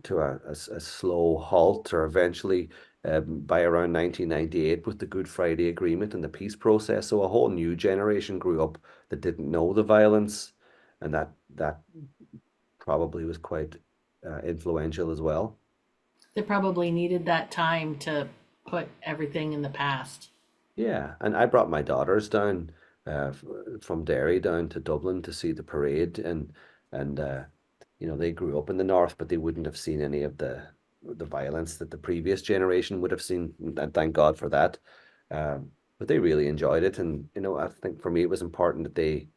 to a slow halt, or eventually by around 1998 with the Good Friday Agreement and the peace process. So a whole new generation grew up that didn't know the violence, and that probably was quite influential as well. They probably needed that time to put everything in the past. Yeah, and I brought my daughters down from Derry down to Dublin to see the parade, and they grew up in the north, but they wouldn't have seen any of the violence that the previous generation would have seen, and thank God for that. But they really enjoyed it, and I think for me it was important that they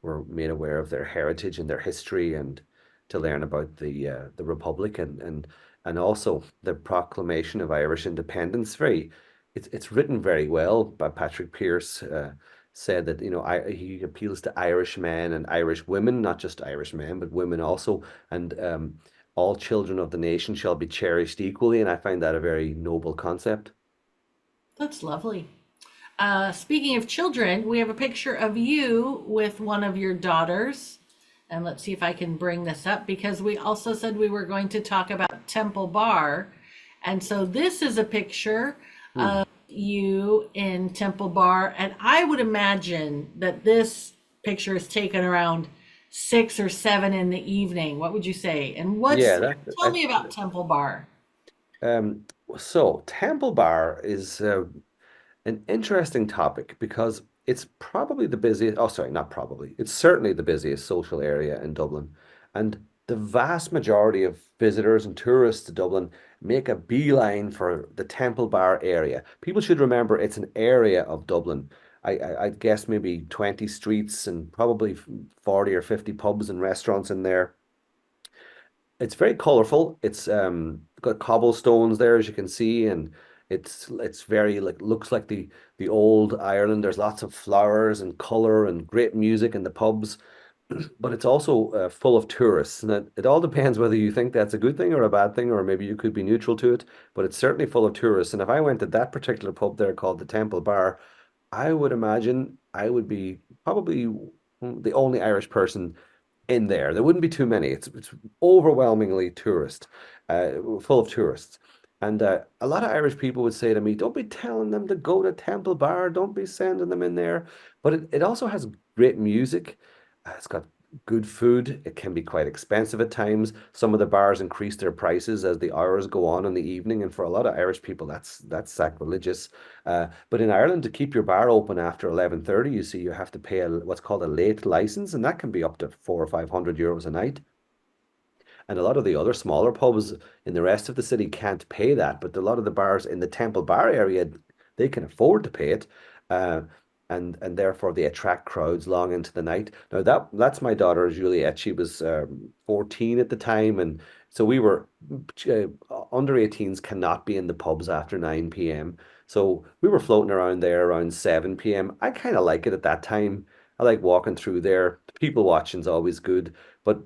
were made aware of their heritage and their history, and to learn about the Republic, and also the proclamation of Irish independence. It's written very well by Patrick Pearse. Said that he appeals to Irish men and Irish women, not just Irish men, but women also, and all children of the nation shall be cherished equally. And I find that a very noble concept. That's lovely. Speaking of children, we have a picture of you with one of your daughters. And let's see if I can bring this up, because we also said we were going to talk about Temple Bar. And so this is a picture Hmm. of you in Temple Bar. And I would imagine that this picture is taken around 6 or 7 in the evening. What would you say? And Yeah, tell me about Temple Bar. um, so Temple Bar is an interesting topic because it's probably the busiest, oh, sorry, not probably, it's certainly the busiest social area in Dublin. And the vast majority of visitors and tourists to Dublin make a beeline for the Temple Bar area. People should remember it's an area of Dublin. I'd guess maybe 20 streets and probably 40 or 50 pubs and restaurants in there. It's very colorful. It's got cobblestones there, as you can see, and it's very, like, looks like the old Ireland. There's lots of flowers and color and great music in the pubs, but it's also full of tourists, and it all depends whether you think that's a good thing or a bad thing, or maybe you could be neutral to it. But it's certainly full of tourists, and if I went to that particular pub there called the Temple Bar, I would imagine I would be probably the only Irish person in there. There wouldn't be too many. It's overwhelmingly full of tourists. And a lot of Irish people would say to me, "Don't be telling them to go to Temple Bar. Don't be sending them in there." But it also has great music. It's got good food. It can be quite expensive at times. Some of the bars increase their prices as the hours go on in the evening, and for a lot of Irish people, that's sacrilegious. But in Ireland, to keep your bar open after 11:30, you see, you have to pay what's called a late license, and that can be up to 400 or 500 euros a night. And a lot of the other smaller pubs in the rest of the city can't pay that, but a lot of the bars in the Temple Bar area, they can afford to pay it. Uh, and therefore they attract crowds long into the night. Now that's my daughter Juliet. She was 14 at the time, and so we were uh, under 18s cannot be in the pubs after 9 p.m. So we were floating around there around 7 p.m. I kind of like it at that time. I like walking through there. People watching's always good, but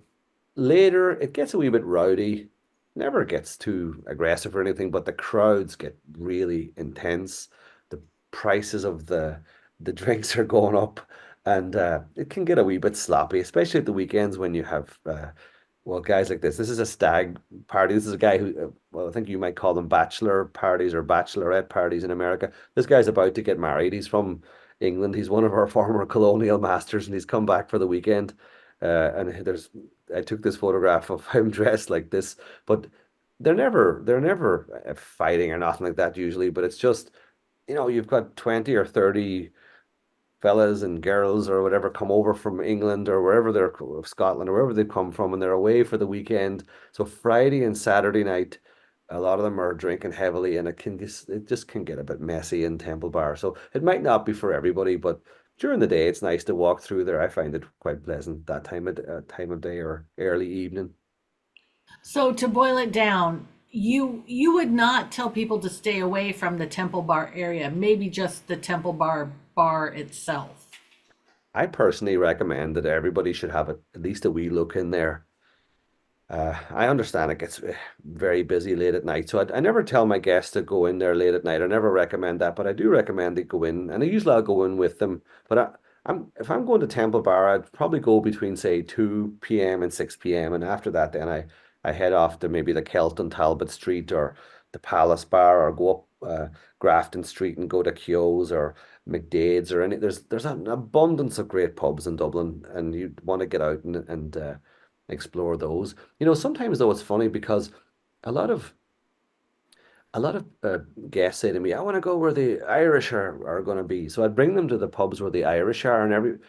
later, it gets a wee bit rowdy. Never gets too aggressive or anything, but the crowds get really intense. The prices of the drinks are going up, and it can get a wee bit sloppy, especially at the weekends when you have well, guys like this. This is a stag party. This is a guy who, well, I think you might call them bachelor parties or bachelorette parties in America. This guy's about to get married. He's from England. He's one of our former colonial masters, and he's come back for the weekend. And I took this photograph of him dressed like this, but they're never fighting or nothing like that usually. But it's just, you've got 20 or 30 fellas and girls or whatever come over from England or wherever they're Scotland or wherever they've come from, and they're away for the weekend. So Friday and Saturday night, a lot of them are drinking heavily, and it just can get a bit messy in Temple Bar. So it might not be for everybody, but during the day it's nice to walk through there. I find it quite pleasant that time of day or early evening. So to boil it down, you would not tell people to stay away from the Temple Bar area, maybe just the Temple Bar itself. I personally recommend that everybody should have at least a wee look in there. I understand it gets very busy late at night, so I never tell my guests to go in there late at night. I never recommend that, but I do recommend they go in, and usually I'll go in with them. But if I'm going to Temple Bar, I'd probably go between say 2 p.m. and 6 p.m. and after that, then I head off to maybe the Kelton Talbot Street or the Palace Bar, or go up Grafton Street and go to Keogh's or McDade's or any. There's an abundance of great pubs in Dublin, and you want to get out and explore those. Sometimes though it's funny because a lot of guests say to me, "I want to go where the Irish are going to be." So I'd bring them to the pubs where the Irish are, and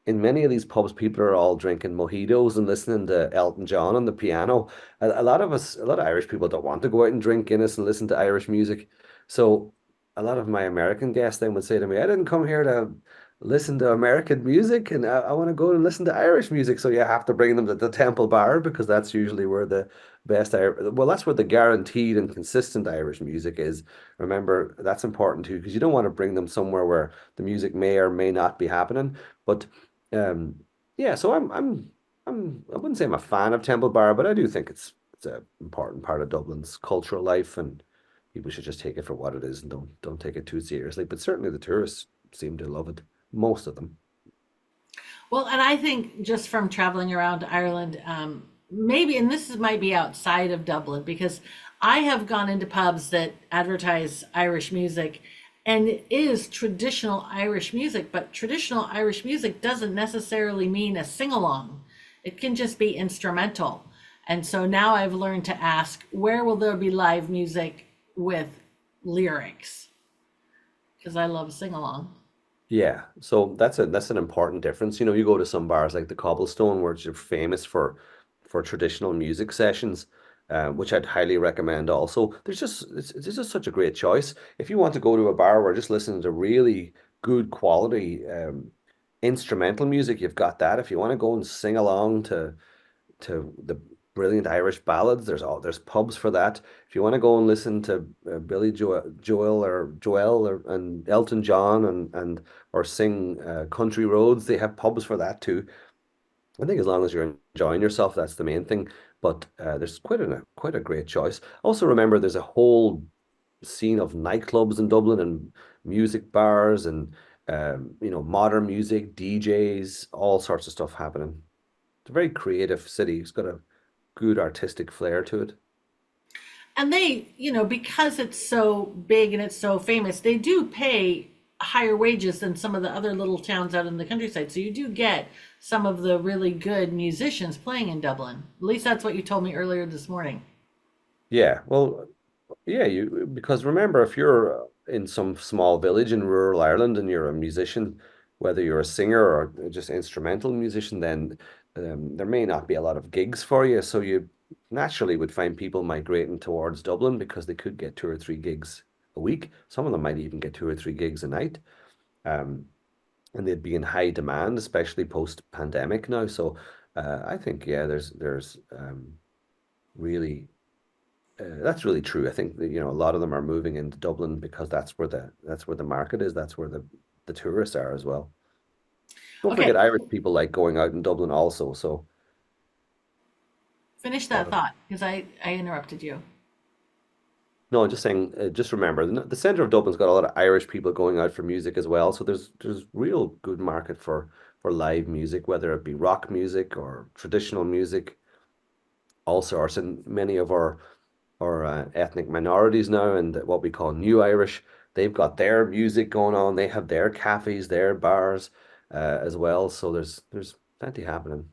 in many of these pubs, people are all drinking mojitos and listening to Elton John on the piano. A lot of Irish people don't want to go out and drink Guinness and listen to Irish music. So a lot of my American guests then would say to me, "I didn't come here to listen to American music, and I want to go and listen to Irish music." So you have to bring them to the Temple Bar, because that's usually where the well, that's where the guaranteed and consistent Irish music is. Remember, that's important too, because you don't want to bring them somewhere where the music may or may not be happening. But yeah, so I wouldn't say I'm a fan of Temple Bar, but I do think it's an important part of Dublin's cultural life, and people should just take it for what it is and don't take it too seriously. But certainly the tourists seem to love it, most of them. Well, and I think just from traveling around Ireland, maybe, and might be outside of Dublin, because I have gone into pubs that advertise Irish music, and it is traditional Irish music, but traditional Irish music doesn't necessarily mean a sing-along. It can just be instrumental. And so now I've learned to ask, where will there be live music with lyrics? Because I love sing-along. Yeah, so that's an important difference. You go to some bars like the Cobblestone, where you're famous for traditional music sessions, which I'd highly recommend. Also, it's just such a great choice. If you want to go to a bar where just listening to really good quality instrumental music, you've got that. If you want to go and sing along to the brilliant Irish ballads, there's pubs for that. If you want to go and listen to Billy Joel and Elton John or sing country roads, they have pubs for that too. I think as long as you're enjoying yourself, that's the main thing. But there's quite a great choice. Also, remember, there's a whole scene of nightclubs in Dublin and music bars and modern music, DJs, all sorts of stuff happening. It's a very creative city. It's got a good artistic flair to it. And they, because it's so big and it's so famous, they do pay higher wages than some of the other little towns out in the countryside. So you do get some of the really good musicians playing in Dublin. At least that's what you told me earlier this morning. Yeah, well, yeah, because remember, if you're in some small village in rural Ireland and you're a musician, whether you're a singer or just instrumental musician, then there may not be a lot of gigs for you. So you naturally would find people migrating towards Dublin because they could get 2 or 3 gigs a week. Some of them might even get 2 or 3 gigs a night. And they'd be in high demand, especially post-pandemic now. So I think, yeah, there's really that's really true. I think that, a lot of them are moving into Dublin because that's where the market is. That's where the tourists are as well. Don't Okay, forget, Irish people like going out in Dublin also. So finish that thought, because I interrupted you. No, I'm just saying, just remember, the center of Dublin's got a lot of Irish people going out for music as well. So there's real good market for live music, whether it be rock music or traditional music, all sorts. And many of our ethnic minorities now, and what we call New Irish, they've got their music going on. They have their cafes, their bars, as well. So there's plenty happening.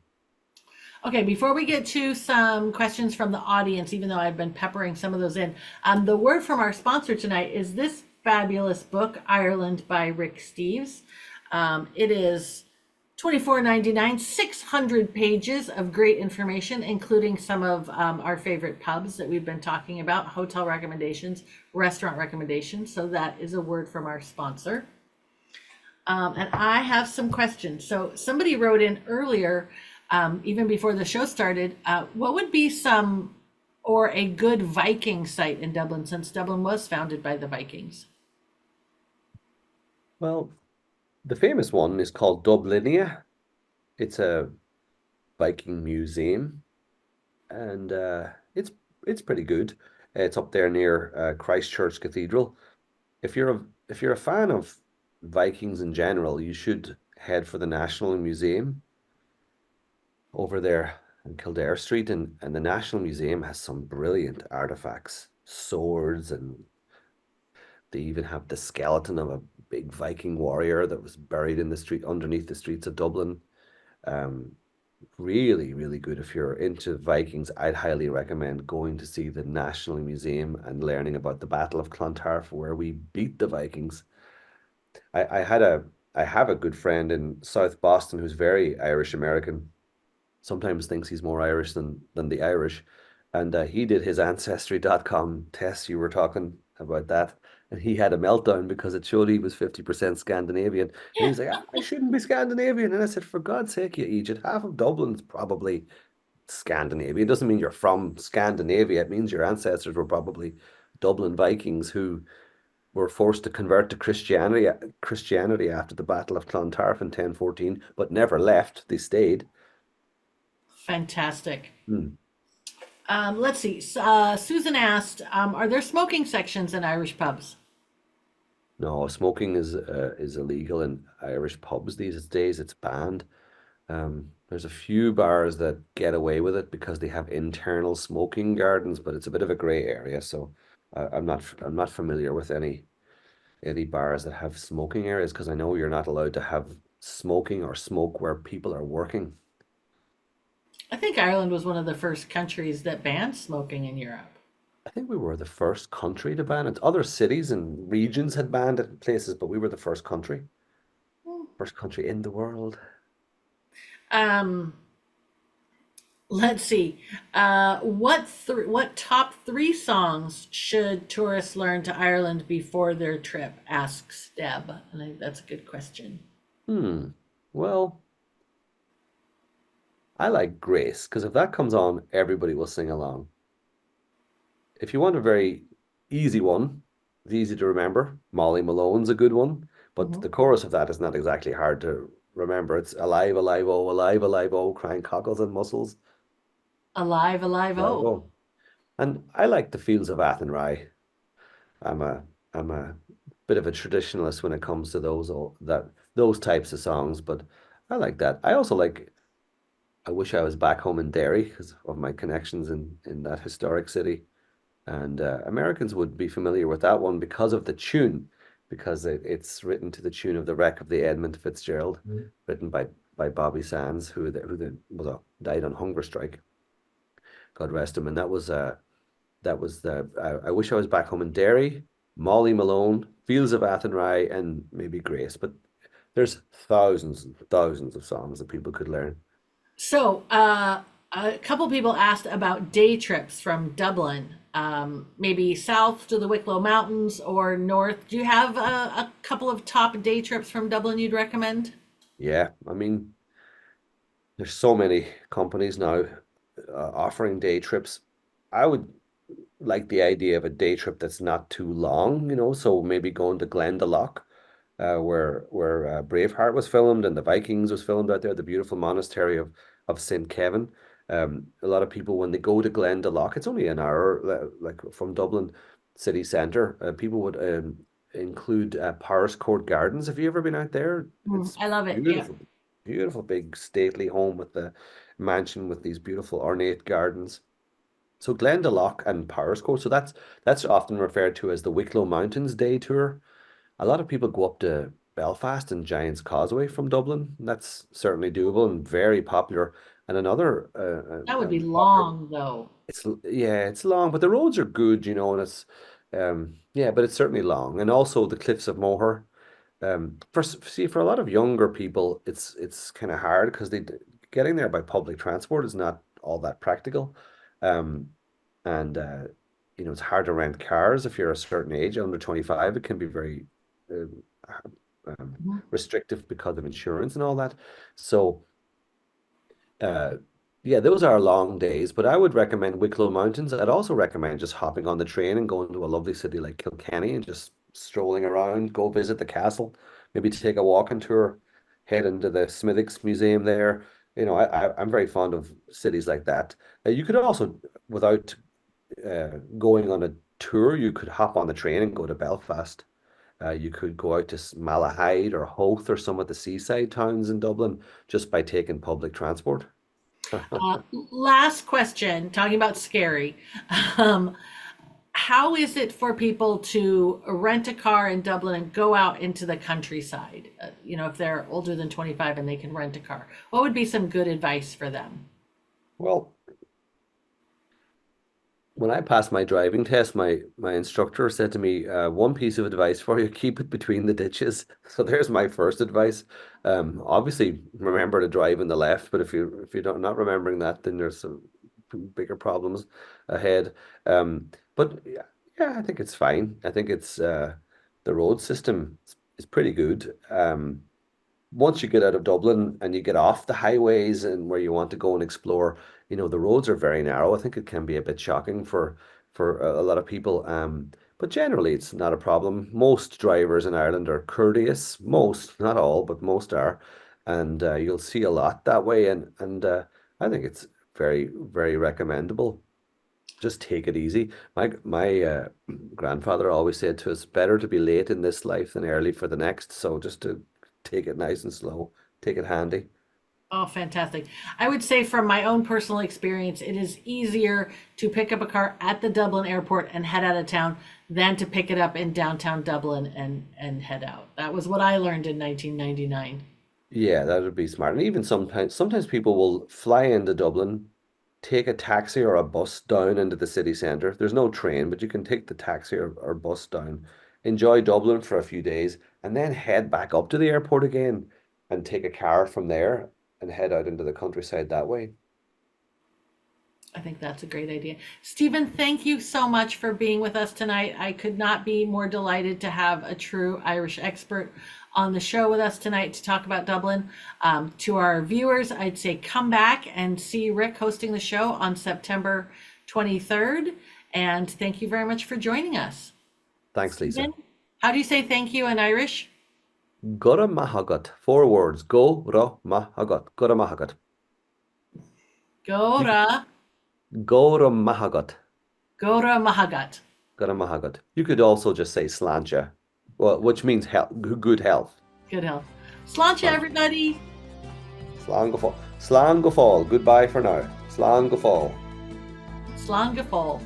Okay, before we get to some questions from the audience, even though I've been peppering some of those in, the word from our sponsor tonight is this fabulous book, Ireland by Rick Steves. It is $24.99, 600 pages of great information, including some of our favorite pubs that we've been talking about, hotel recommendations, restaurant recommendations. So that is a word from our sponsor. And I have some questions. So somebody wrote in earlier, even before the show started, what would be a good Viking site in Dublin, since Dublin was founded by the Vikings? Well, the famous one is called Dublinia. It's a Viking museum, and it's pretty good. It's up there near Christchurch Cathedral. If you're a fan of Vikings in general, you should head for the National Museum over there in Kildare Street, and the National Museum has some brilliant artifacts, swords, and they even have the skeleton of a big Viking warrior that was buried in the street underneath the streets of Dublin. Really, really good. If you're into Vikings, I'd highly recommend going to see the National Museum and learning about the Battle of Clontarf, where we beat the Vikings. I have a good friend in South Boston who's very Irish American. Sometimes thinks he's more Irish than the Irish. And he did his Ancestry.com test. You were talking about that. And he had a meltdown because it showed he was 50% Scandinavian. And he was like, I shouldn't be Scandinavian. And I said, for God's sake, you idiot, half of Dublin's probably Scandinavian. It doesn't mean you're from Scandinavia. It means your ancestors were probably Dublin Vikings who were forced to convert to Christianity after the Battle of Clontarf in 1014, but never left. They stayed. Fantastic. Let's see. Susan asked, are there smoking sections in Irish pubs? No, smoking is illegal in Irish pubs these days. It's banned. There's a few bars that get away with it because they have internal smoking gardens, but it's a bit of a grey area. So I'm not familiar with any bars that have smoking areas, because I know you're not allowed to have smoking or smoke where people are working. I think Ireland was one of the first countries that banned smoking in Europe. I think we were the first country to ban it. Other cities and regions had banned it in places, but we were the first country. First country in the world. Let's see. What top 3 songs should tourists learn to Ireland before their trip? Asks Deb. And I think that's a good question. Well, I like Grace, because if that comes on, everybody will sing along. If you want a very easy one, it's easy to remember, Molly Malone's a good one, but the chorus of that is not exactly hard to remember. It's alive, alive, oh, crying cockles and mussels. Alive, alive, oh. And I like the Fields of Athenry. I'm a bit of a traditionalist when it comes to those types of songs, but I like that. I also like I Wish I Was Back Home in Derry because of my connections in that historic city. And Americans would be familiar with that one because of the tune, because it's written to the tune of The Wreck of the Edmund Fitzgerald, written by Bobby Sands, who died on hunger strike. God rest him. And that was the I Wish I Was Back Home in Derry, Molly Malone, Fields of Athenry, and maybe Grace. But there's thousands and thousands of songs that people could learn. So a couple people asked about day trips from Dublin, maybe south to the Wicklow Mountains or north. Do you have a couple of top day trips from Dublin you'd recommend? Yeah, I mean, there's so many companies now offering day trips. I would like the idea of a day trip that's not too long, so maybe going to Glendalough, where Braveheart was filmed and the Vikings was filmed out there, the beautiful monastery of St. Kevin. A lot of people, when they go to Glendalough, it's only an hour like from Dublin, city centre. People would include Paris Court Gardens. Have you ever been out there? It's I love it. beautiful, beautiful, big stately home with the mansion with these beautiful ornate gardens. So Glendalough and Paris Court. So that's often referred to as the Wicklow Mountains Day Tour. A lot of people go up to Belfast and Giant's Causeway from Dublin. That's certainly doable and very popular. And another That would be popular, long though. it's long, but the roads are good, and it's yeah, but it's certainly long. And also the Cliffs of Moher. For a lot of younger people, it's kind of hard because getting there by public transport is not all that practical. And it's hard to rent cars if you're a certain age, under 25. It can be very restrictive because of insurance and all that. So yeah, those are long days, but I would recommend Wicklow Mountains. I'd also recommend just hopping on the train and going to a lovely city like Kilkenny and just strolling around, go visit the castle, maybe take a walking tour, head into the Smithwick's Museum there. I'm very fond of cities like that. You could also, without going on a tour, you could hop on the train and go to Belfast. You could go out to Malahide or Howth or some of the seaside towns in Dublin just by taking public transport. Last question, talking about scary. How is it for people to rent a car in Dublin and go out into the countryside? If they're older than 25 and they can rent a car, what would be some good advice for them? Well, when I passed my driving test, my instructor said to me, one piece of advice for you, keep it between the ditches. So there's my first advice. Obviously, remember to drive in the left, but if you're not remembering that, then there's some bigger problems ahead. But yeah, I think it's fine. I think it's the road system is pretty good. Once you get out of Dublin and you get off the highways and where you want to go and explore, the roads are very narrow. I think it can be a bit shocking for a lot of people. But generally it's not a problem. Most drivers in Ireland are courteous. Most, not all, but most are. And you'll see a lot that way. And I think it's very, very recommendable. Just take it easy. My grandfather always said to us, better to be late in this life than early for the next. So just to take it nice and slow, take it handy. Oh, fantastic. I would say from my own personal experience, it is easier to pick up a car at the Dublin airport and head out of town than to pick it up in downtown Dublin and head out. That was what I learned in 1999. Yeah, that would be smart. And even sometimes people will fly into Dublin, take a taxi or a bus down into the city centre. There's no train, but you can take the taxi or bus down, enjoy Dublin for a few days, and then head back up to the airport again and take a car from there and head out into the countryside that way. I think that's a great idea. Stephen, thank you so much for being with us tonight. I could not be more delighted to have a true Irish expert on the show with us tonight to talk about Dublin. To our viewers, I'd say come back and see Rick hosting the show on September 23rd. And thank you very much for joining us. Thanks, Lisa. Stephen, how do you say thank you in Irish? Gora mahagat. 4 words. Go ra mahagat. Gora mahagat. Gora. Gora mahagat. Gora mahagat. Gora mahagat. You could also just say sláinte, well, which means good health. Good health. Sláinte, everybody. Slán go fáil. Slán go fáil. Goodbye for now. Slán go fáil. Slán go fáil.